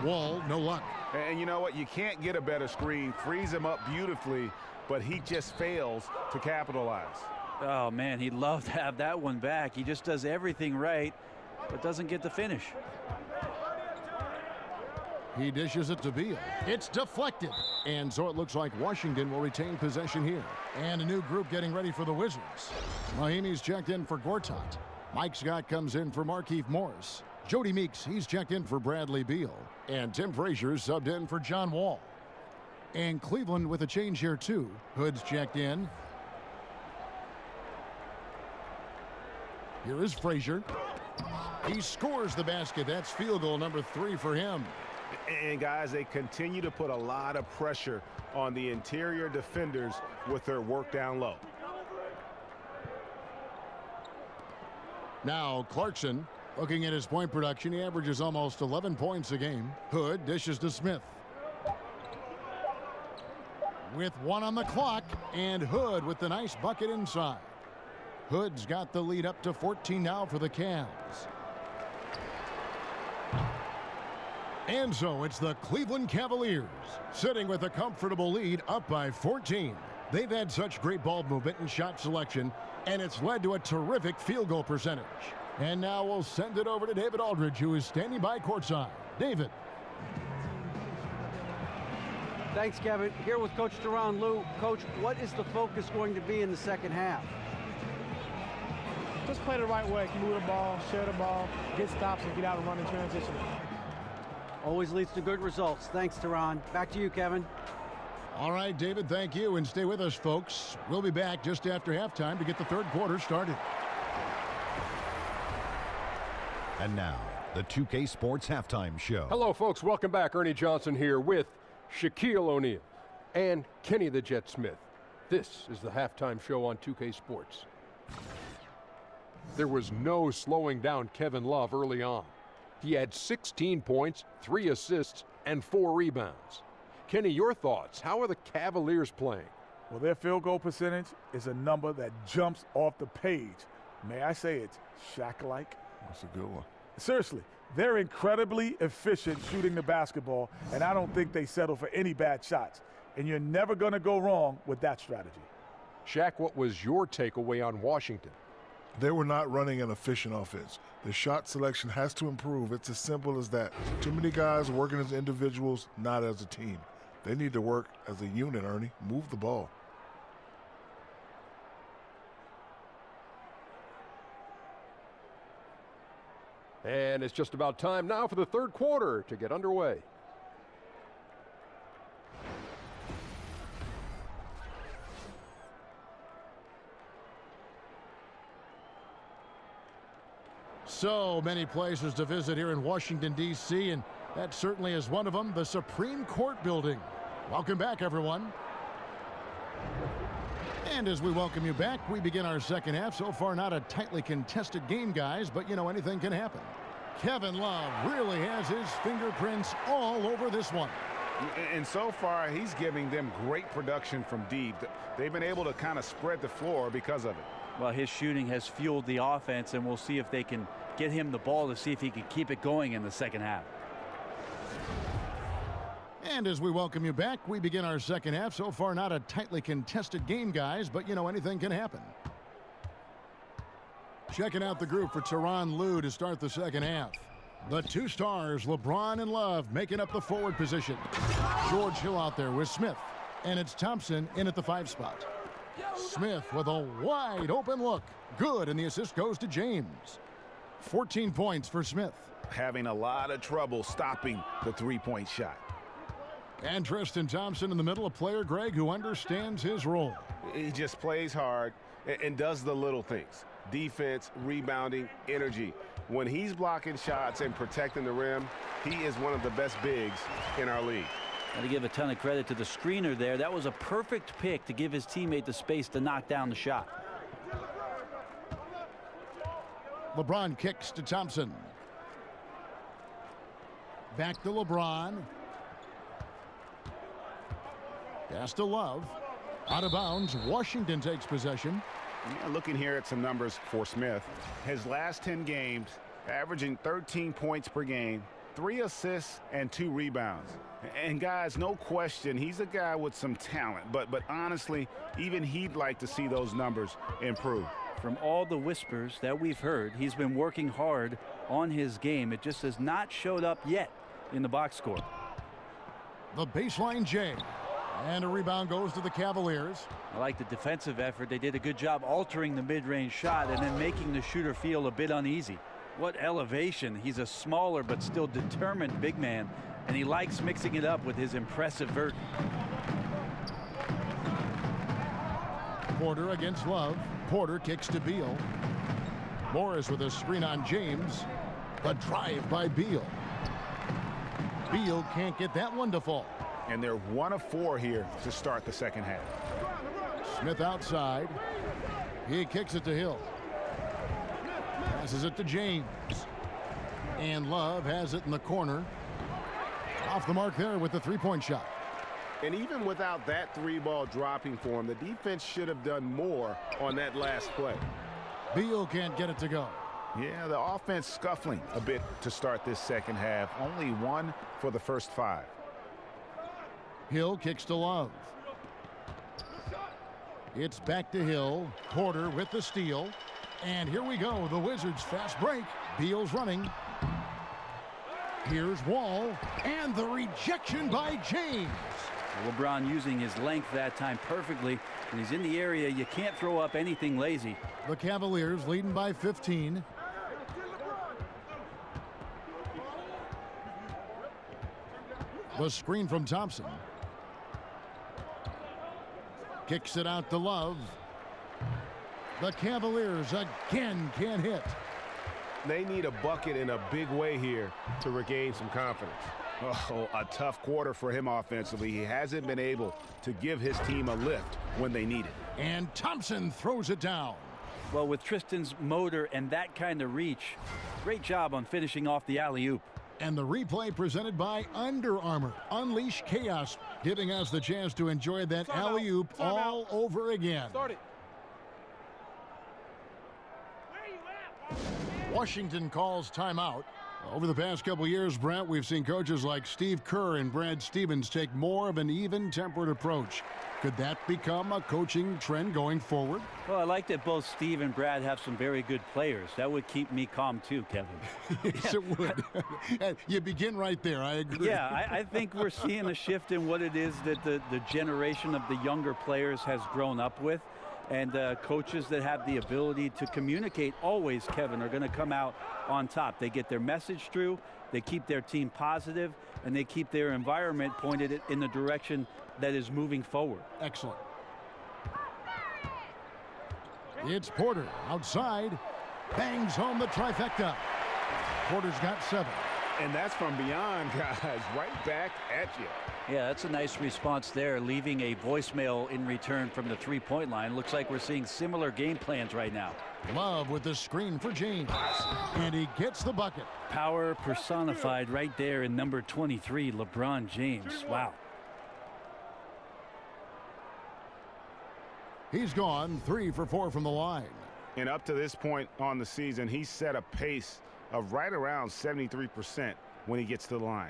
Speaker 6: Wall, no luck.
Speaker 7: And you know what? You can't get a better screen. Frees him up beautifully, but he just fails to capitalize.
Speaker 8: Oh, man, he'd love to have that one back. He just does everything right, but doesn't get the finish.
Speaker 6: He dishes it to Beal. It's deflected. And so it looks like Washington will retain possession here. And a new group getting ready for the Wizards. Mahimi's checked in for Gortat. Mike Scott comes in for Markieff Morris. Jody Meeks, he's checked in for Bradley Beal. And Tim Frazier subbed in for John Wall. And Cleveland with a change here too. Hood's checked in. Here is Frazier. He scores the basket. That's field goal number 3 for him.
Speaker 7: And guys, they continue to put a lot of pressure on the interior defenders with their work down low.
Speaker 6: Now Clarkson, looking at his point production, he averages almost 11 points a game. Hood dishes to Smith. With 1 on the clock, and Hood with the nice bucket inside. Hood's got the lead up to 14 now for the Cavs. And so it's the Cleveland Cavaliers sitting with a comfortable lead up by 14. They've had such great ball movement and shot selection, and it's led to a terrific field goal percentage. And now we'll send it over to David Aldridge, who is standing by courtside. David.
Speaker 9: Thanks, Kevin. Here with Coach Teron Lue. Coach, what is the focus going to be in the second half?
Speaker 13: Just play the right way. Move the ball, share the ball, get stops, and get out and run in transition.
Speaker 9: Always leads to good results. Thanks, Teron. Back to you, Kevin.
Speaker 6: All right, David, thank you. And stay with us, folks. We'll be back just after halftime to get the third quarter started.
Speaker 1: And now, the 2K Sports Halftime Show.
Speaker 2: Hello, folks. Welcome back. Ernie Johnson here with Shaquille O'Neal and Kenny the Jet Smith. This is the halftime show on 2K Sports. There was no slowing down Kevin Love early on. He had 16 points, 3 assists, and 4 rebounds. Kenny, your thoughts? How are the Cavaliers playing?
Speaker 4: Well, their field goal percentage is a number that jumps off the page. May I say it's Shaq-like?
Speaker 3: That's a good one.
Speaker 4: Seriously, they're incredibly efficient shooting the basketball, and I don't think they settle for any bad shots. And you're never going to go wrong with that strategy.
Speaker 2: Shaq, what was your takeaway on Washington?
Speaker 3: They were not running an efficient offense. The shot selection has to improve. It's as simple as that. Too many guys working as individuals, not as a team. They need to work as a unit, Ernie. Move the ball.
Speaker 2: And it's just about time now for the third quarter to get underway.
Speaker 6: So many places to visit here in Washington, D.C., and that certainly is one of them, the Supreme Court building. Welcome back, everyone. And as we welcome you back, we begin our second half. So far, not a tightly contested game, guys, but, you know, anything can happen. Kevin Love really has his fingerprints all over this one.
Speaker 7: And so far, he's giving them great production from deep. They've been able to kind of spread the floor because of it.
Speaker 8: Well, his shooting has fueled the offense, and we'll see if they can get him the ball to see if he can keep it going in the second half.
Speaker 6: And as we welcome you back, we begin our second half. So far, not a tightly contested game, guys, but, you know, anything can happen. Checking out the group for Tyronn Lue to start the second half. The two stars, LeBron and Love, making up the forward position. George Hill out there with Smith, and it's Thompson in at the 5 spot. Smith with a wide open look. Good, and the assist goes to James. 14 points for Smith.
Speaker 7: Having a lot of trouble stopping the three-point shot.
Speaker 6: And Tristan Thompson in the middle, a player, Greg, who understands his role.
Speaker 7: He just plays hard and does the little things. Defense, rebounding, energy. When he's blocking shots and protecting the rim, he is one of the best bigs in our league.
Speaker 8: Got to give a ton of credit to the screener there. That was a perfect pick to give his teammate the space to knock down the shot.
Speaker 6: LeBron kicks to Thompson. Back to LeBron. Pass to Love. Out of bounds. Washington takes possession.
Speaker 7: Yeah, looking here at some numbers for Smith. His last 10 games, averaging 13 points per game, 3 assists, and 2 rebounds. And guys, no question, he's a guy with some talent. But honestly, even he'd like to see those numbers improve.
Speaker 8: From all the whispers that we've heard, he's been working hard on his game. It just has not showed up yet in the box score.
Speaker 6: The baseline J. And a rebound goes to the Cavaliers.
Speaker 8: I like the defensive effort. They did a good job altering the mid-range shot and then making the shooter feel a bit uneasy. What elevation. He's a smaller but still determined big man, and he likes mixing it up with his impressive vert.
Speaker 6: Porter against Love. Porter kicks to Beal. Morris with a screen on James. A drive by Beal. Beal can't get that one to fall.
Speaker 7: And they're 1 of 4 here to start the second half.
Speaker 6: Smith outside. He kicks it to Hill. Passes it to James. And Love has it in the corner. Off the mark there with the three-point shot.
Speaker 7: And even without that 3-ball dropping for him, the defense should have done more on that last play.
Speaker 6: Beal can't get it to go.
Speaker 7: Yeah, the offense scuffling a bit to start this second half. Only 1 for the first 5.
Speaker 6: Hill kicks to Love. It's back to Hill. Porter with the steal. And here we go. The Wizards fast break. Beal's running. Here's Wall. And the rejection by James.
Speaker 8: LeBron using his length that time perfectly. When he's in the area, you can't throw up anything lazy.
Speaker 6: The Cavaliers leading by 15. The screen from Thompson. Kicks it out to Love. The Cavaliers again can't hit.
Speaker 10: They need a bucket in a big way here to regain some confidence.
Speaker 7: Oh, a tough quarter for him offensively. He hasn't been able to give his team a lift when they need it.
Speaker 6: And Thompson throws it down.
Speaker 8: Well, with Tristan's motor and that kind of reach, great job on finishing off the alley-oop.
Speaker 6: And the replay presented by Under Armour. Unleash chaos, giving us the chance to enjoy that alley-oop all over again.
Speaker 11: Start it.
Speaker 6: Washington calls timeout. Over the past couple years, Brent, we've seen coaches like Steve Kerr and Brad Stevens take more of an even-tempered approach. Could that become a coaching trend going forward?
Speaker 8: Well, I like that both Steve and Brad have some very good players. That would keep me calm too, Kevin.
Speaker 6: Yes, it would. You begin right there. I agree.
Speaker 8: Yeah, I think we're seeing a shift in what it is that the generation of the younger players has grown up with. And coaches that have the ability to communicate always, Kevin, are going to come out on top. They get their message through, they keep their team positive, and they keep their environment pointed in the direction that is moving forward.
Speaker 6: Excellent. It's Porter outside, bangs home the trifecta. Porter's got 7.
Speaker 7: And that's from beyond, guys, right back at you.
Speaker 8: Yeah, that's a nice response there, leaving a voicemail in return from the three-point line. Looks like we're seeing similar game plans right now.
Speaker 6: Love with the screen for James, and he gets the bucket.
Speaker 8: Power personified right there in number 23, LeBron James. Wow.
Speaker 6: He's gone 3 for 4 from the line.
Speaker 7: And up to this point on the season, he's set a pace of right around 73% when he gets to the line.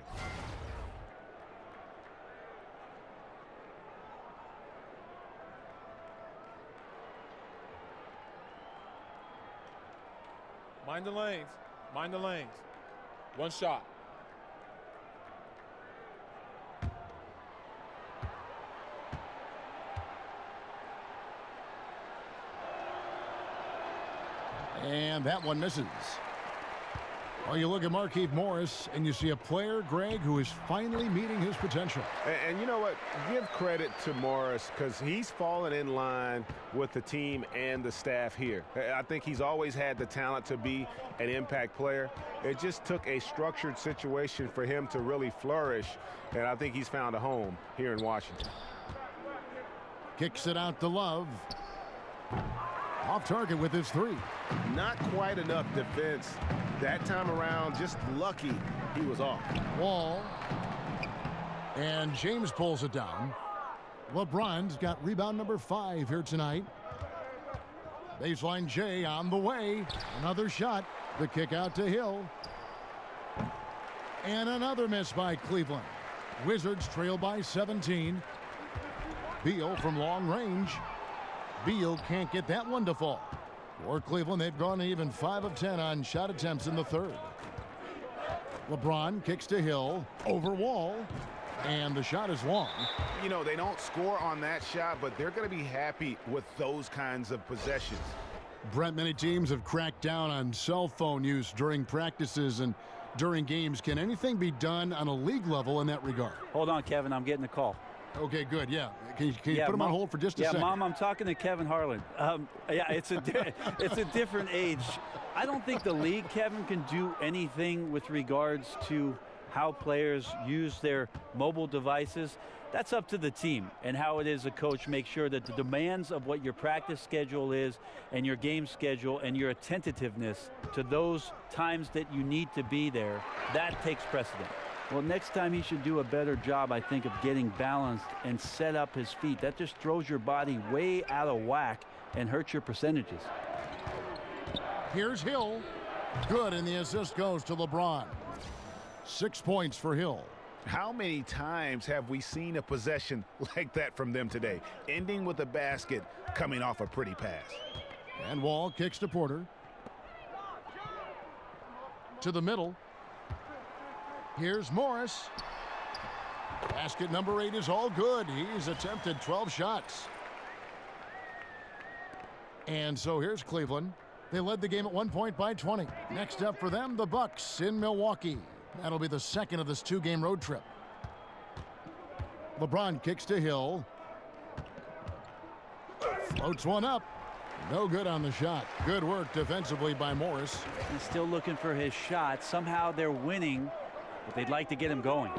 Speaker 11: Mind the lanes. Mind the lanes. One shot.
Speaker 6: And that one misses. Well, you look at Markieff Morris, and you see a player, Greg, who is finally meeting his potential.
Speaker 7: And you know what? Give credit to Morris because he's fallen in line with the team and the staff here. I think he's always had the talent to be an impact player. It just took a structured situation for him to really flourish, and I think he's found a home here in Washington.
Speaker 6: Kicks it out to Love. Off target with his 3.
Speaker 7: Not quite enough defense that time around. Just lucky he was off.
Speaker 6: Wall. And James pulls it down. LeBron's got rebound number 5 here tonight. Baseline J on the way. Another shot. The kick out to Hill. And another miss by Cleveland. Wizards trail by 17. Beal from long range. Beal can't get that one to fall. For Cleveland, they've gone even 5 of 10 on shot attempts in the third. LeBron kicks to Hill, over Wall, and the shot is long.
Speaker 7: You know, they don't score on that shot, but they're going to be happy with those kinds of possessions.
Speaker 6: Brent, many teams have cracked down on cell phone use during practices and during games. Can anything be done on a league level in that regard?
Speaker 8: Hold on, Kevin. I'm getting a call.
Speaker 6: Okay, good. Yeah. Can you put him on hold for just a second?
Speaker 8: Yeah, Mom, I'm talking to Kevin Harlan. Yeah, it's a different age. I don't think the league, Kevin, can do anything with regards to how players use their mobile devices. That's up to the team and how it is a coach make sure that the demands of what your practice schedule is and your game schedule and your attentiveness to those times that you need to be there, that takes precedent. Well, next time he should do a better job, I think, of getting balanced and set up his feet. That just throws your body way out of whack and hurts your percentages.
Speaker 6: Here's Hill. Good, and the assist goes to LeBron. 6 points for Hill.
Speaker 7: How many times have we seen a possession like that from them today, ending with a basket coming off a pretty pass?
Speaker 6: And Wall kicks to Porter. To the middle. Here's Morris. Basket number 8 is all good. He's attempted 12 shots. And so here's Cleveland. They led the game at 1 point by 20. Next up for them, the Bucks in Milwaukee. That'll be the second of this 2-game road trip. LeBron kicks to Hill. Floats one up. No good on the shot. Good work defensively by Morris.
Speaker 8: He's still looking for his shot. Somehow they're winning, but they'd like to get him going.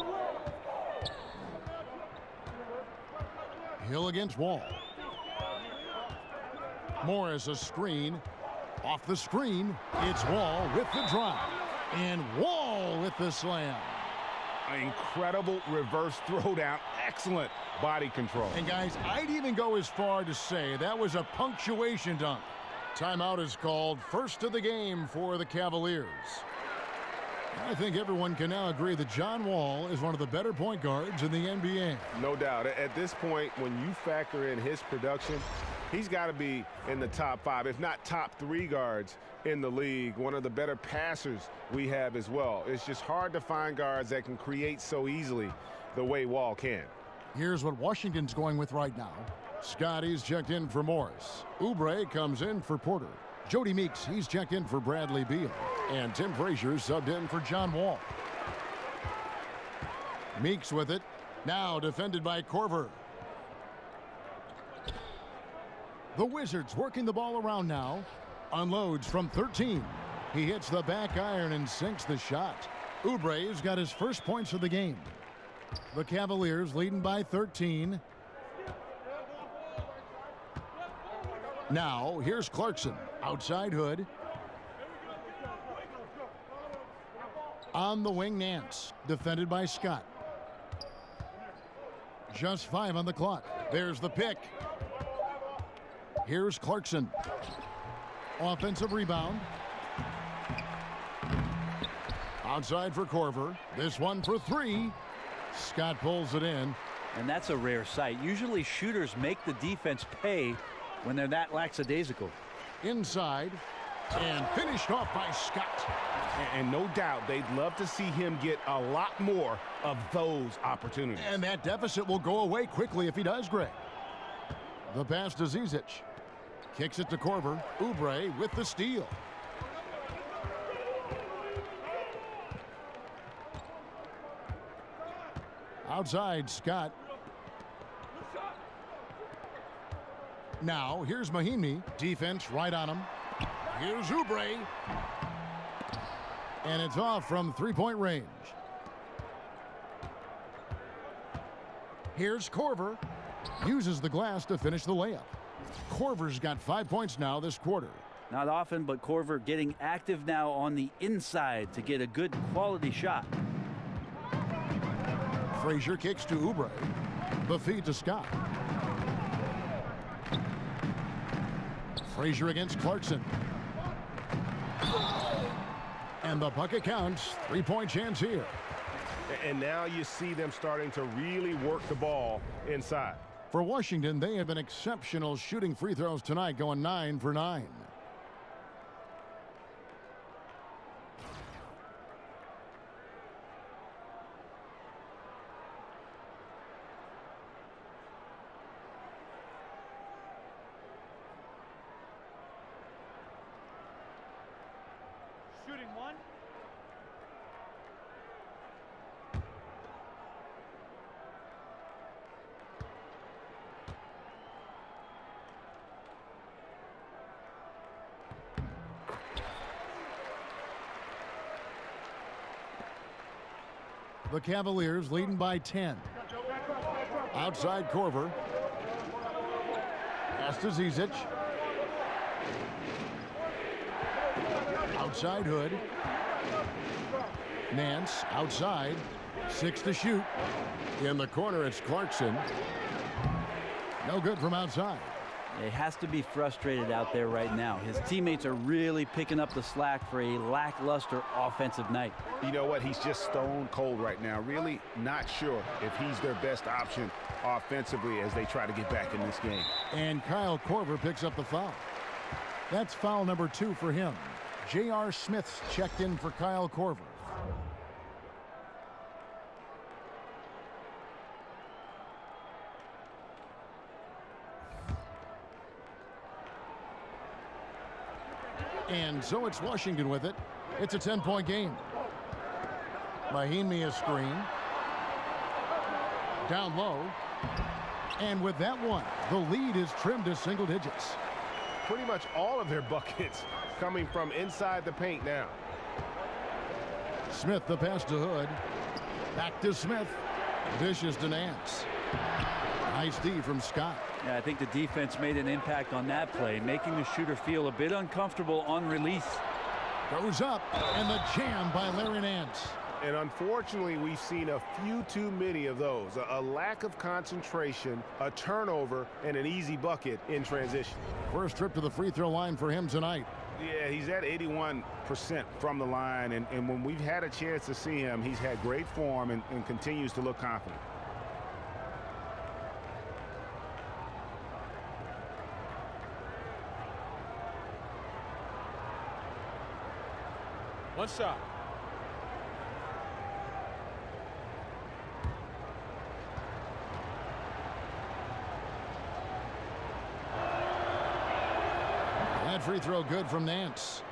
Speaker 6: Hill against Wall. Morris a screen. Off the screen, it's Wall with the drive. And Wall with the slam.
Speaker 7: An incredible reverse throwdown. Excellent body control.
Speaker 6: And guys, I'd even go as far to say that was a punctuation dunk. Timeout is called. First of the game for the Cavaliers. I think everyone can now agree that John Wall is one of the better point guards in the NBA.
Speaker 7: No doubt. At this point, when you factor in his production, he's got to be in the top 5, if not top 3 guards in the league. One of the better passers we have as well. It's just hard to find guards that can create so easily the way Wall can.
Speaker 6: Here's what Washington's going with right now. Scotty's checked in for Morris. Oubre comes in for Porter. Jody Meeks, he's checked in for Bradley Beal. And Tim Frazier subbed in for John Wall. Meeks with it. Now defended by Korver. The Wizards working the ball around now. Unloads from 13. He hits the back iron and sinks the shot. Oubre's got his first points of the game. The Cavaliers leading by 13. Now, here's Clarkson. Outside Hood. On the wing, Nance. Defended by Scott. Just 5 on the clock. There's the pick. Here's Clarkson. Offensive rebound. Outside for Korver. This one for 3. Scott pulls it in.
Speaker 8: And that's a rare sight. Usually shooters make the defense pay when they're that lackadaisical.
Speaker 6: Inside. And finished off by Scott.
Speaker 7: And no doubt they'd love to see him get a lot more of those opportunities.
Speaker 6: And that deficit will go away quickly if he does, Greg. The pass to Zizic. Kicks it to Korver. Oubre with the steal. Outside, Scott. Now, here's Mahinmi. Defense right on him. Here's Oubre. And it's off from three-point range. Here's Korver. Uses the glass to finish the layup. Korver's got 5 points now this quarter.
Speaker 8: Not often, but Korver getting active now on the inside to get a good quality shot.
Speaker 6: Frazier kicks to Oubre. The feed to Scott. Frazier against Clarkson. And the bucket counts. 3-point chance here.
Speaker 10: And now you see them starting to really work the ball inside.
Speaker 6: For Washington, they have been exceptional shooting free throws tonight, going 9 for 9.
Speaker 13: Shooting one.
Speaker 6: The Cavaliers leading by 10. Outside Korver. Pass to Zizic. Outside Hood. Nance outside. 6 to shoot. In the corner, it's Clarkson. No good from outside.
Speaker 8: He has to be frustrated out there right now. His teammates are really picking up the slack for a lackluster offensive night.
Speaker 7: You know what? He's just stone cold right now. Really not sure if he's their best option offensively as they try to get back in this game.
Speaker 6: And Kyle Korver picks up the foul. That's foul number 2 for him. J.R. Smith's checked in for Kyle Korver. And so it's Washington with it. It's a 10-point game. Mahinmi a screen. Down low. And with that one, the lead is trimmed to single digits.
Speaker 10: Pretty much all of their buckets coming from inside the paint now.
Speaker 6: Smith the pass to Hood. Back to Smith. Dishes to Nance. Nice D from Scott.
Speaker 8: Yeah, I think the defense made an impact on that play, making the shooter feel a bit uncomfortable on release.
Speaker 6: Goes up, and the jam by Larry Nance.
Speaker 10: And unfortunately, we've seen a few too many of those. A lack of concentration, a turnover, and an easy bucket in transition.
Speaker 6: First trip to the free throw line for him tonight.
Speaker 7: Yeah, he's at 81% from the line, and when we've had a chance to see him, he's had great form and continues to look confident.
Speaker 11: One shot.
Speaker 6: free throw good from Nance.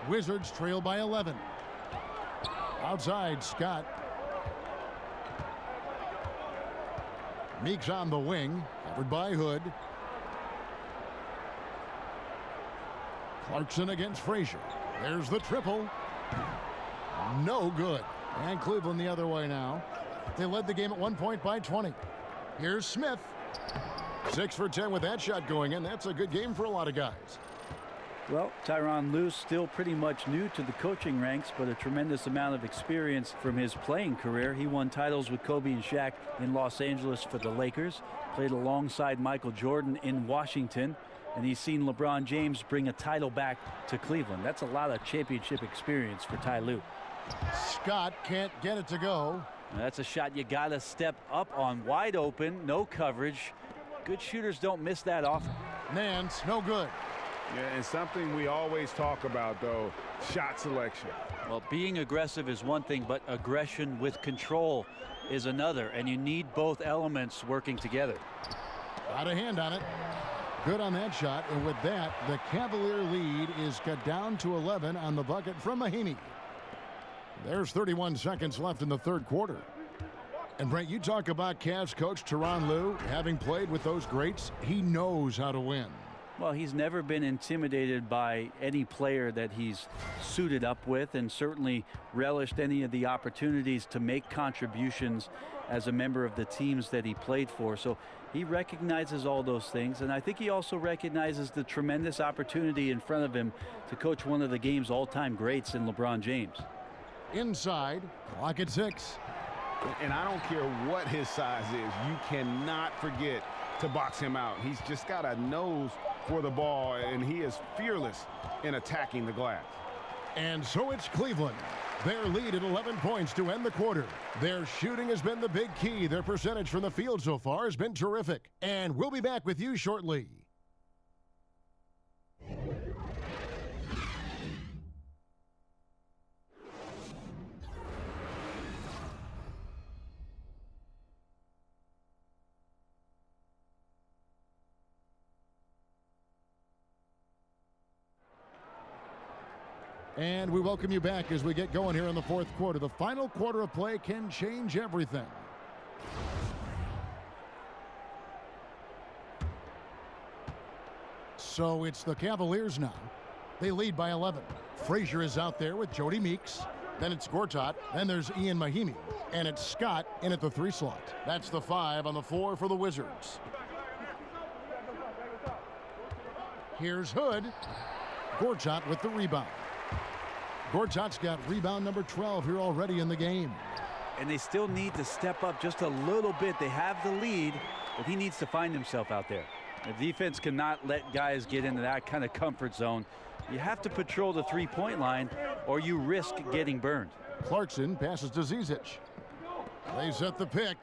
Speaker 6: Wizards trail by 11. Outside, Scott. Meeks on the wing, covered by Hood. Clarkson against Frazier. There's the triple. No good. And Cleveland the other way now. They led the game at 1 point by 20. Here's Smith. 6 for 10 with that shot going in. That's a good game for a lot of guys.
Speaker 8: Well, Tyronn Lue still pretty much new to the coaching ranks, but a tremendous amount of experience from his playing career. He won titles with Kobe and Shaq in Los Angeles for the Lakers, played alongside Michael Jordan in Washington, and he's seen LeBron James bring a title back to Cleveland. That's a lot of championship experience for Ty Lue.
Speaker 6: Scott can't get it to go.
Speaker 8: That's a shot you got to step up on. Wide open, no coverage. Good shooters don't miss that often.
Speaker 6: Nance, no good.
Speaker 7: Yeah, and something we always talk about, though, shot selection.
Speaker 8: Well, being aggressive is one thing, but aggression with control is another, and you need both elements working together.
Speaker 6: Got a hand on it. Good on that shot, and with that, the Cavalier lead is cut down to 11 on the bucket from Mahinmi. There's 31 seconds left in the third quarter. And Brent, you talk about Cavs coach Tyronn Lue, having played with those greats, he knows how to win.
Speaker 8: Well, he's never been intimidated by any player that he's suited up with, and certainly relished any of the opportunities to make contributions as a member of the teams that he played for. So he recognizes all those things, and I think he also recognizes the tremendous opportunity in front of him to coach one of the game's all-time greats in LeBron James.
Speaker 6: Inside, clock at 6.
Speaker 7: And I don't care what his size is, you cannot forget to box him out. He's just got a nose for the ball, and he is fearless in attacking the glass.
Speaker 6: And so it's Cleveland. Their lead at 11 points to end the quarter. Their shooting has been the big key. Their percentage from the field so far has been terrific. And we'll be back with you shortly. And we welcome you back as we get going here in the fourth quarter. The final quarter of play can change everything. So it's the Cavaliers now. They lead by 11. Frazier is out there with Jody Meeks. Then it's Gortat. Then there's Ian Mahinmi. And it's Scott in at the 3 slot. That's the 5 on the 4 for the Wizards. Here's Hood. Gortat with the rebound. Gortat's got rebound number 12 here already in the game.
Speaker 8: And they still need to step up just a little bit. They have the lead, but he needs to find himself out there. The defense cannot let guys get into that kind of comfort zone. You have to patrol the three-point line, or you risk getting burned.
Speaker 6: Clarkson passes to Zizic. They set the pick.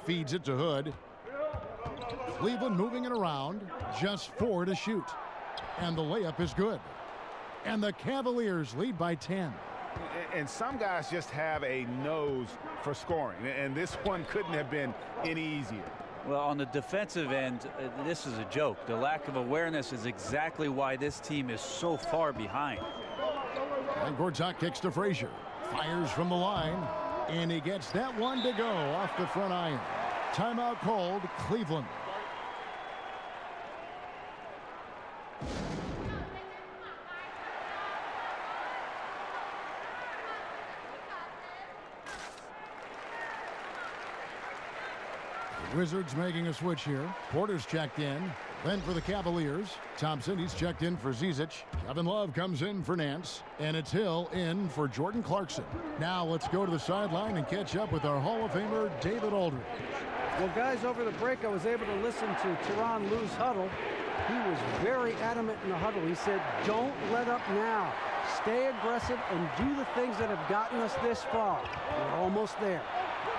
Speaker 6: Feeds it to Hood. Cleveland moving it around. Just 4 to shoot. And the layup is good. And the Cavaliers lead by 10.
Speaker 7: And some guys just have a nose for scoring. And this one couldn't have been any easier.
Speaker 8: Well, on the defensive end, this is a joke. The lack of awareness is exactly why this team is so far behind.
Speaker 6: And Gortat kicks to Frazier. Fires from the line. And he gets that one to go off the front iron. Timeout called, Cleveland. Wizards making a switch here. Porter's checked in. Then for the Cavaliers, Thompson, he's checked in for Zizic. Kevin Love comes in for Nance. And it's Hill in for Jordan Clarkson. Now let's go to the sideline and catch up with our Hall of Famer, David Aldridge.
Speaker 9: Well, guys, over the break, I was able to listen to Tyronn Lue's huddle. He was very adamant in the huddle. He said, don't let up now. Stay aggressive and do the things that have gotten us this far. We're almost there,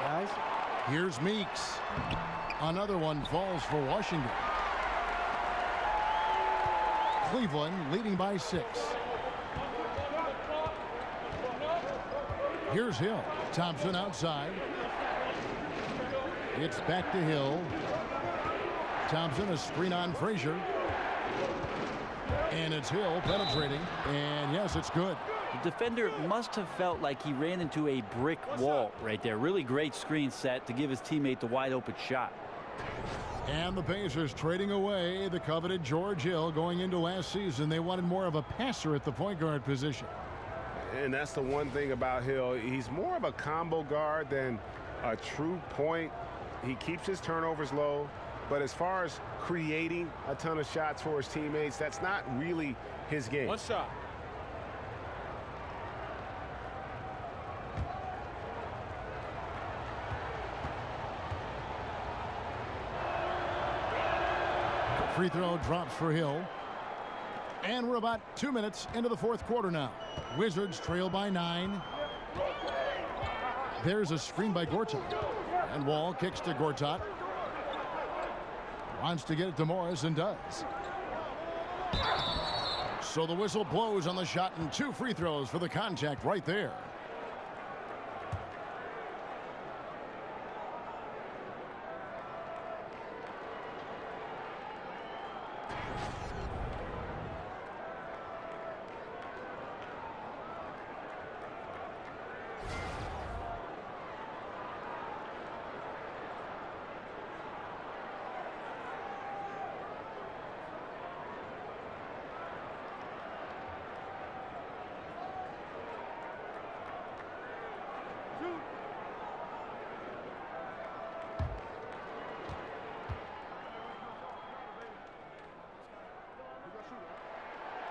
Speaker 9: guys.
Speaker 6: Here's Meeks. Another one falls for Washington. Cleveland leading by 6. Here's Hill. Thompson outside. It's back to Hill. Thompson, a screen on Frazier. And it's Hill penetrating. And yes, it's good.
Speaker 8: The defender must have felt like he ran into a brick wall right there. Really great screen set to give his teammate the wide open shot.
Speaker 6: And the Pacers trading away the coveted George Hill. Going into last season, they wanted more of a passer at the point guard position.
Speaker 10: And that's the one thing about Hill. He's more of a combo guard than a true point. He keeps his turnovers low. But as far as creating a ton of shots for his teammates, that's not really his game.
Speaker 11: One shot.
Speaker 6: Free throw drops for Hill. And we're about 2 minutes into the fourth quarter now. Wizards trail by 9. There's a screen by Gortat. And Wall kicks to Gortat. Wants to get it to Morris and does. So the whistle blows on the shot and 2 free throws for the contact right there.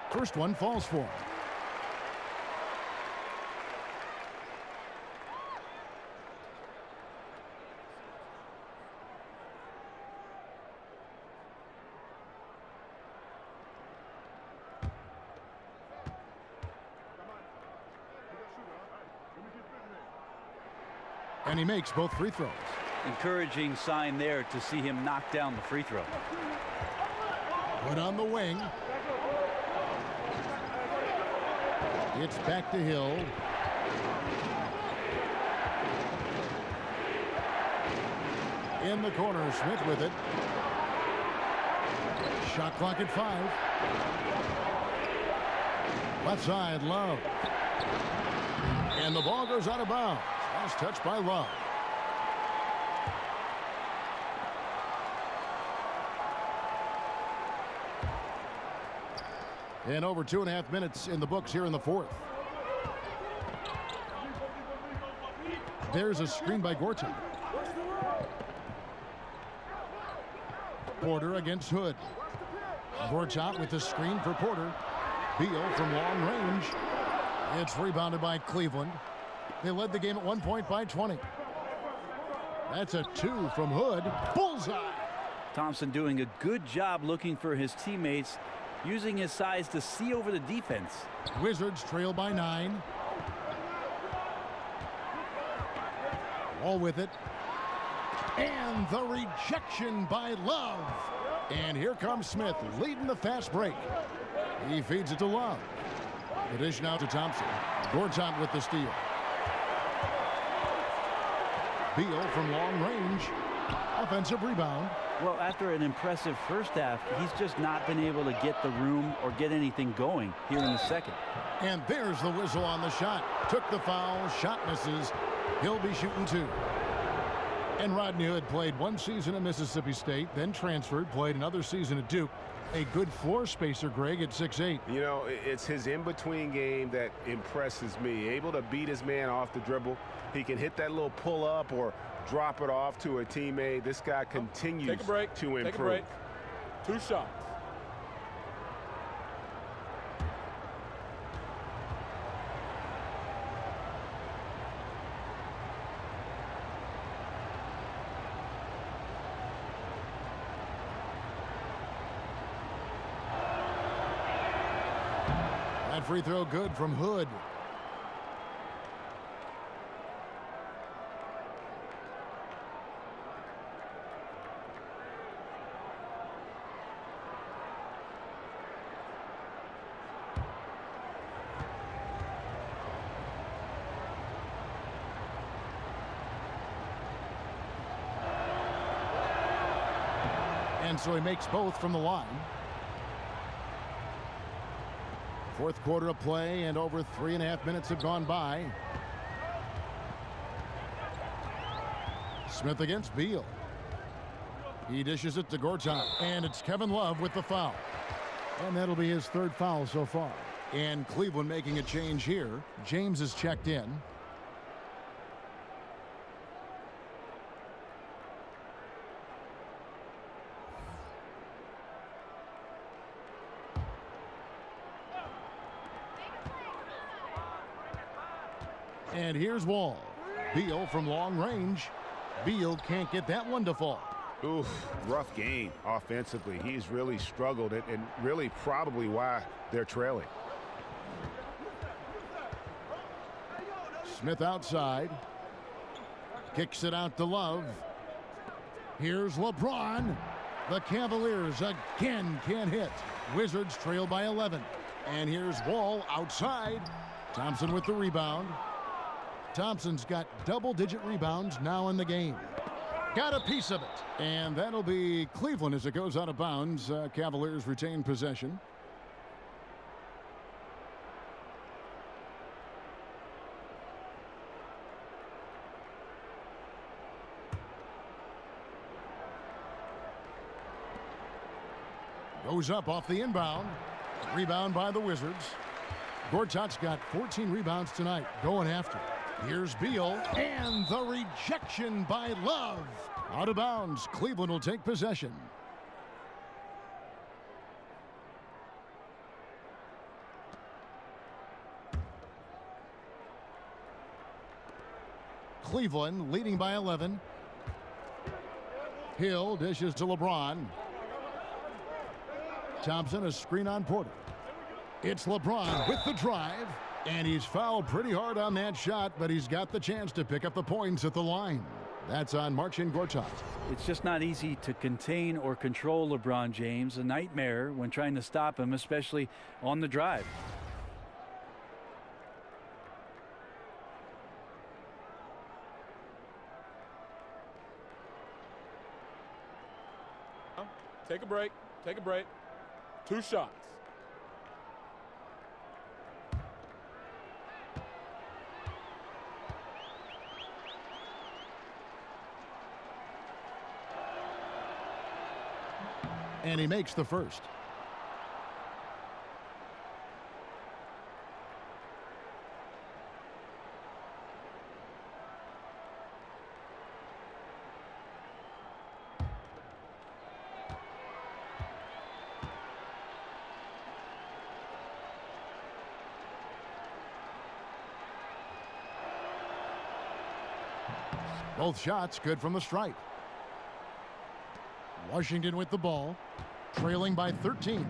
Speaker 6: First one falls for him. And he makes both free throws.
Speaker 8: Encouraging sign there to see him knock down the free throw.
Speaker 6: Put on the wing. It's back to Hill. In the corner, Smith with it. Shot clock at 5. Left side, Love. And the ball goes out of bounds. Last touch by Love. And over 2.5 minutes in the books here in the fourth. There's a screen by Gortat. Porter against Hood. Gortat with the screen for Porter. Beal from long range. It's rebounded by Cleveland. They led the game at 1 point by 20. That's a 2 from Hood. Bullseye.
Speaker 8: Thompson doing a good job looking for his teammates, using his size to see over the defense.
Speaker 6: Wizards trail by 9. Wall with it. And the rejection by Love. And here comes Smith leading the fast break. He feeds it to Love. The dish now to Thompson. Gortat with the steal. Beal from long range. Offensive rebound.
Speaker 8: Well, after an impressive first half, he's just not been able to get the room or get anything going here in the second.
Speaker 6: And there's the whistle on the shot. Took the foul. Shot misses. He'll be shooting 2. And Rodney Hood played 1 season at Mississippi State, then transferred, played another season at Duke. A good floor spacer, Greg, at 6'8".
Speaker 10: You know, it's his in-between game that impresses me. Able to beat his man off the dribble. He can hit that little pull-up or drop it off to a teammate. This guy continues
Speaker 11: Take a break.
Speaker 10: to improve.
Speaker 11: Take a break. 2 shots.
Speaker 6: That free throw good from Hood. And so he makes both from the line. Fourth quarter of play, and over 3.5 minutes have gone by. Smith against Beal. He dishes it to Gortat, and it's Kevin Love with the foul. And that'll be his third foul so far. And Cleveland making a change here. James is checked in. And here's Wall. Beal from long range. Beal can't get that one to fall.
Speaker 7: Oof, rough game offensively. He's really struggled and really probably why they're trailing.
Speaker 6: Smith outside. Kicks it out to Love. Here's LeBron. The Cavaliers again can't hit. Wizards trail by 11. And here's Wall outside. Thompson with the rebound. Thompson's got double-digit rebounds now in the game. Got a piece of it. And that'll be Cleveland as it goes out of bounds. Cavaliers retain possession. Goes up off the inbound. Rebound by the Wizards. Gortat's got 14 rebounds tonight. Going after. Here's Beal, and the rejection by Love. Out of bounds. Cleveland will take possession. Cleveland leading by 11. Hill dishes to LeBron. Thompson, a screen on Porter. It's LeBron with the drive. And he's fouled pretty hard on that shot, but he's got the chance to pick up the points at the line. That's on Marcin Gortat.
Speaker 8: It's just not easy to contain or control LeBron James. A nightmare when trying to stop him, especially on the drive.
Speaker 11: Take a break. Take a break. 2 shots.
Speaker 6: And he makes the first. Both shots good from the stripe. Washington with the ball, trailing by 13.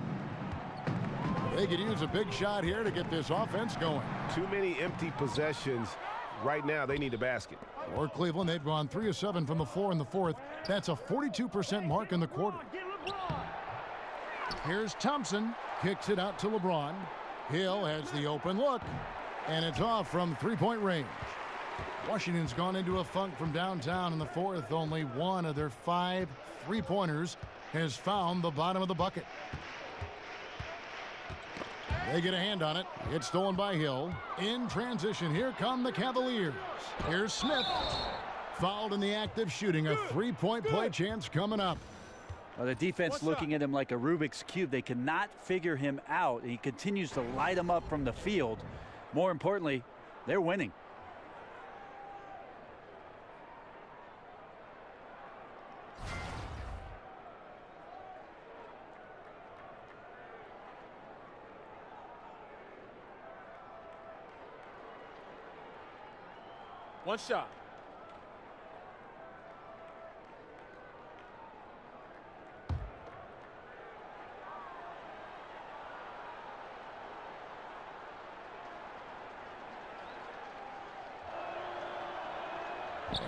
Speaker 6: They could use a big shot here to get this offense going.
Speaker 10: Too many empty possessions. Right now, they need a basket.
Speaker 6: For Cleveland, they've gone 3 of 7 from the floor in the fourth. That's a 42% mark in the quarter. Here's Thompson. Kicks it out to LeBron. Hill has the open look. And it's off from three-point range. Washington's gone into a funk from downtown in the fourth. Only one of their 5 three-pointers has found the bottom of the bucket. They get a hand on it. It's stolen by Hill. In transition, here come the Cavaliers. Here's Smith. Fouled in the act of shooting. A three-point play chance coming up.
Speaker 8: Well, the defense looking at him like a Rubik's Cube. They cannot figure him out. He continues to light him up from the field. More importantly, they're winning.
Speaker 11: One shot.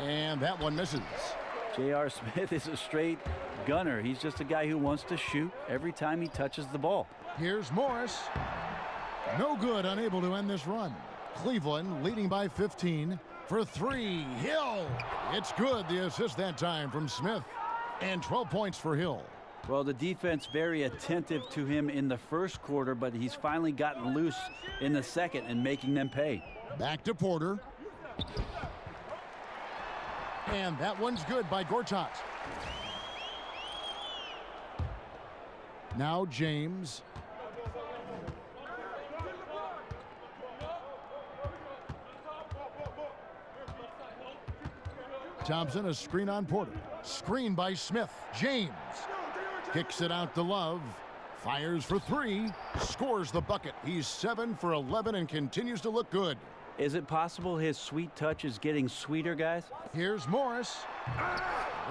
Speaker 6: And that one misses.
Speaker 8: J.R. Smith is a straight gunner. He's just a guy who wants to shoot every time he touches the ball.
Speaker 6: Here's Morris. No good, unable to end this run. Cleveland leading by 15 for 3. Hill. It's good. The assist that time from Smith. And 12 points for Hill.
Speaker 8: Well, the defense very attentive to him in the first quarter, but he's finally gotten loose in the second and making them pay.
Speaker 6: Back to Porter. And that one's good by Gortat. Now James. Thompson, a screen on Porter. Screen by Smith. James kicks it out to Love. Fires for three. Scores the bucket. He's 7 for 11 and continues to look good.
Speaker 8: Is it possible his sweet touch is getting sweeter, guys?
Speaker 6: Here's Morris.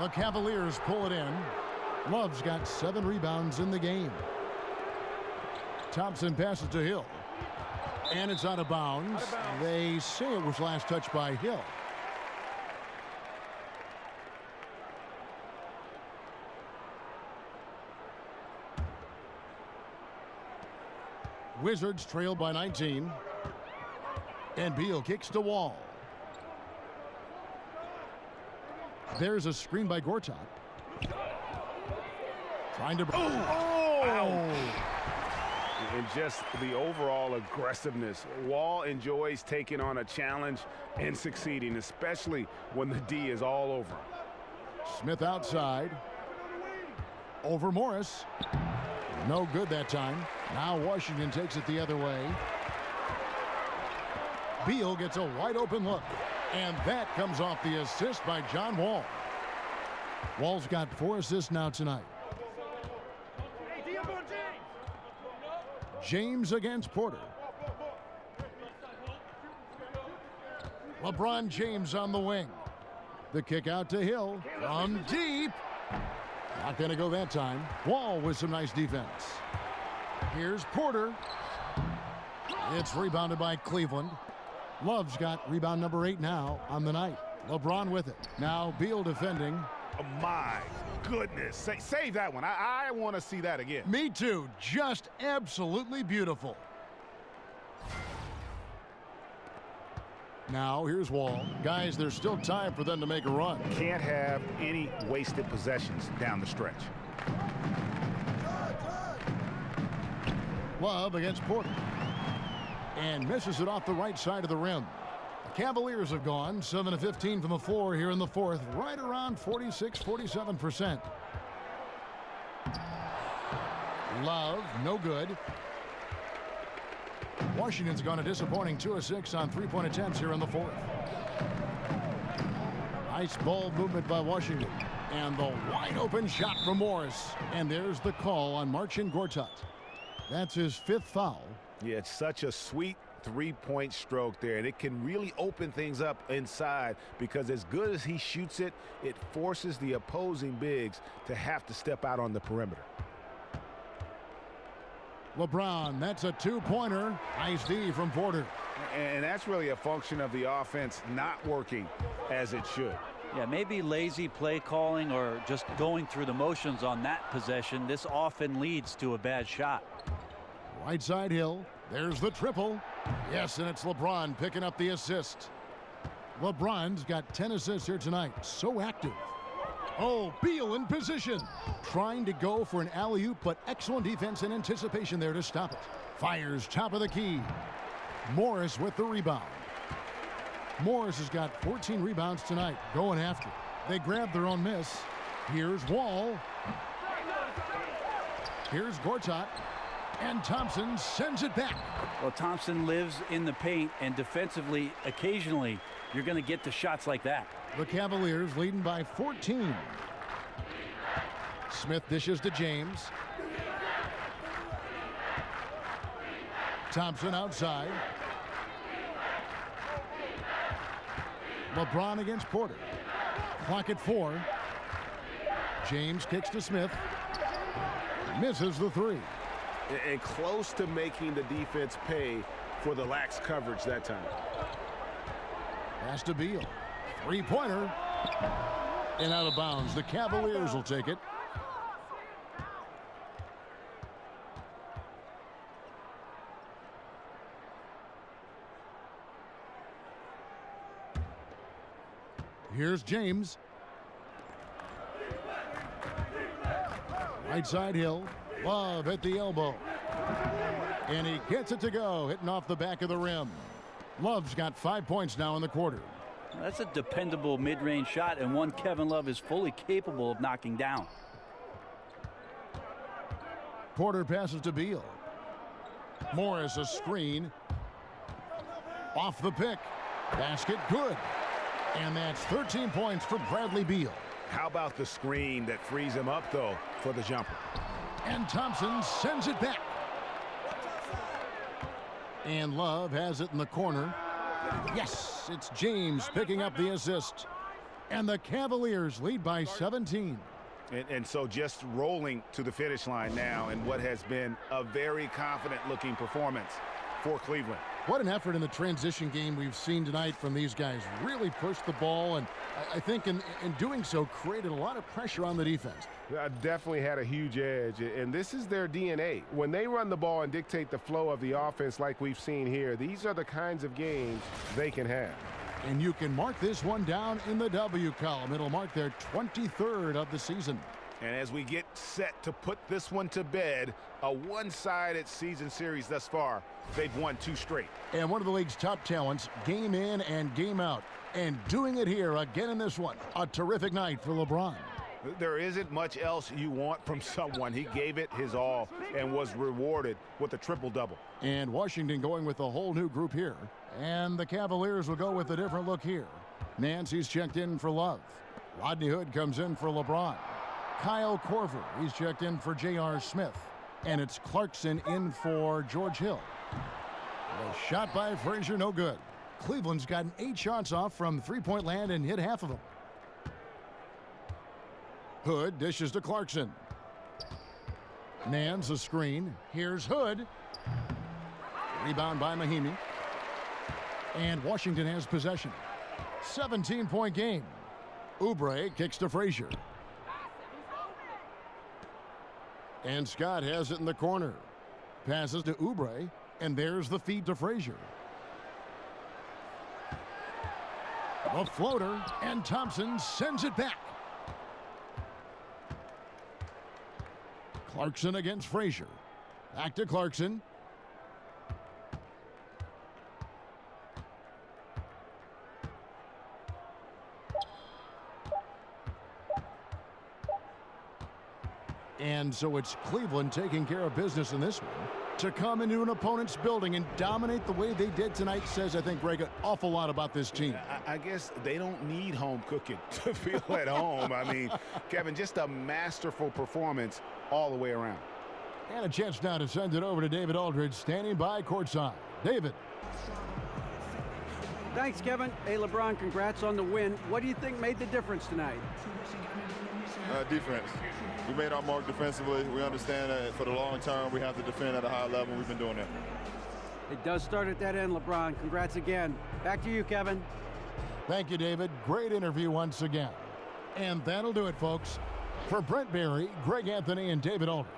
Speaker 6: The Cavaliers pull it in. Love's got 7 rebounds in the game. Thompson passes to Hill. And it's out of bounds. They say it was last touched by Hill. Wizards trail by 19. And Beal kicks to Wall. There's a screen by Gortat. Trying to...
Speaker 7: Oh! And just the overall aggressiveness. Wall enjoys taking on a challenge and succeeding, especially when the D is all over.
Speaker 6: Smith outside. Over Morris. No good that time. Now Washington takes it the other way. Beal gets a wide open look. And that comes off the assist by John Wall. Wall's got 4 assists now tonight. James against Porter. LeBron James on the wing. The kick out to Hill from deep. Not going to go that time. Wall with some nice defense. Here's Porter. It's rebounded by Cleveland. Love's got rebound number 8 now on the night. LeBron with it. Now Beal defending.
Speaker 7: Oh my goodness. Save that one. I want to see that again.
Speaker 6: Me too. Just absolutely beautiful. Now here's Wall. Guys, there's still time for them to make a run.
Speaker 7: Can't have any wasted possessions down the stretch.
Speaker 6: Love against Porter. And misses it off the right side of the rim. The Cavaliers have gone 7 of 15 from the floor here in the fourth, right around 46-47%. Love, no good. Washington's gone a disappointing 2 of 6 on three-point attempts here in the fourth. Nice ball movement by Washington. And the wide open shot from Morris. And there's the call on Marcin Gortat. That's his 5th foul.
Speaker 7: Yeah, it's such a sweet three-point stroke there, and it can really open things up inside because as good as he shoots it, it forces the opposing bigs to have to step out on the perimeter.
Speaker 6: LeBron, that's a 2-pointer. Nice D from Porter.
Speaker 7: And that's really a function of the offense not working as it should.
Speaker 8: Yeah, maybe lazy play calling or just going through the motions on that possession. This often leads to a bad shot.
Speaker 6: Right side Hill. There's the triple. Yes, and it's LeBron picking up the assist. LeBron's got 10 assists here tonight. So active. Oh, Beal in position. Trying to go for an alley-oop, but excellent defense and anticipation there to stop it. Fires top of the key. Morris with the rebound. Morris has got 14 rebounds tonight. Going after. They grab their own miss. Here's Wall. Here's Gortat. And Thompson sends it back.
Speaker 8: Well, Thompson lives in the paint, and defensively, occasionally, you're going to get to shots like that.
Speaker 6: The Cavaliers leading by 14. Smith dishes to James. Thompson outside. LeBron against Porter. Clock at 4. James kicks to Smith. Misses the 3.
Speaker 7: And close to making the defense pay for the lax coverage that time.
Speaker 6: Pass to Beal. 3-pointer. And out of bounds. The Cavaliers will take it. Here's James. Right side Hill. Love at the elbow. And he gets it to go, hitting off the back of the rim. Love's got 5 points now in the quarter.
Speaker 8: That's a dependable mid-range shot, and one Kevin Love is fully capable of knocking down.
Speaker 6: Porter passes to Beal. Morris a screen. Off the pick. Basket good. And that's 13 points for Bradley Beal.
Speaker 7: How about the screen that frees him up, though, for the jumper?
Speaker 6: And Thompson sends it back. And Love has it in the corner. Yes, it's James picking up the assist. And the Cavaliers lead by 17.
Speaker 7: And so just rolling to the finish line now in what has been a very confident-looking performance for Cleveland.
Speaker 6: What an effort in the transition game we've seen tonight from these guys. Really pushed the ball, and I think in doing so created a lot of pressure on the defense.
Speaker 10: Definitely had a huge edge, and this is their DNA. When they run the ball and dictate the flow of the offense like we've seen here, these are the kinds of games they can have.
Speaker 6: And you can mark this one down in the W column. It'll mark their 23rd of the season.
Speaker 7: And as we get set to put this one to bed, a one-sided season series thus far, they've won 2 straight.
Speaker 6: And one of the league's top talents, game in and game out. And doing it here again in this one. A terrific night for LeBron.
Speaker 7: There isn't much else you want from someone. He gave it his all and was rewarded with a triple-double.
Speaker 6: And Washington going with a whole new group here. And the Cavaliers will go with a different look here. Nancy's checked in for Love. Rodney Hood comes in for LeBron. Kyle Korver, he's checked in for J.R. Smith. And it's Clarkson in for George Hill. A shot by Frazier, no good. Cleveland's gotten 8 shots off from three-point land and hit half of them. Hood dishes to Clarkson. Nance a screen. Here's Hood. Rebound by Mahimi. And Washington has possession. 17-point game. Oubre kicks to Frazier. And Scott has it in the corner. Passes to Oubre. And there's the feed to Frazier. A floater. And Thompson sends it back. Clarkson against Frazier. Back to Clarkson. And so it's Cleveland taking care of business in this one. To come into an opponent's building and dominate the way they did tonight says, I think, Greg, an awful lot about this team.
Speaker 7: I guess they don't need home cooking to feel at home. I mean, Kevin, just a masterful performance all the way around.
Speaker 6: And a chance now to send it over to David Aldridge, standing by courtside. David.
Speaker 9: Thanks, Kevin. Hey, LeBron, congrats on the win. What do you think made the difference tonight?
Speaker 14: Defense. We made our mark defensively. We understand that for the long term, we have to defend at a high level. We've been doing that.
Speaker 9: It does start at that end, LeBron. Congrats again. Back to you, Kevin.
Speaker 6: Thank you, David. Great interview once again. And that'll do it, folks. For Brent Barry, Greg Anthony, and David Aldridge,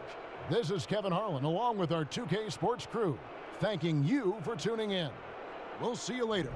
Speaker 6: this is Kevin Harlan, along with our 2K Sports crew, thanking you for tuning in. We'll see you later.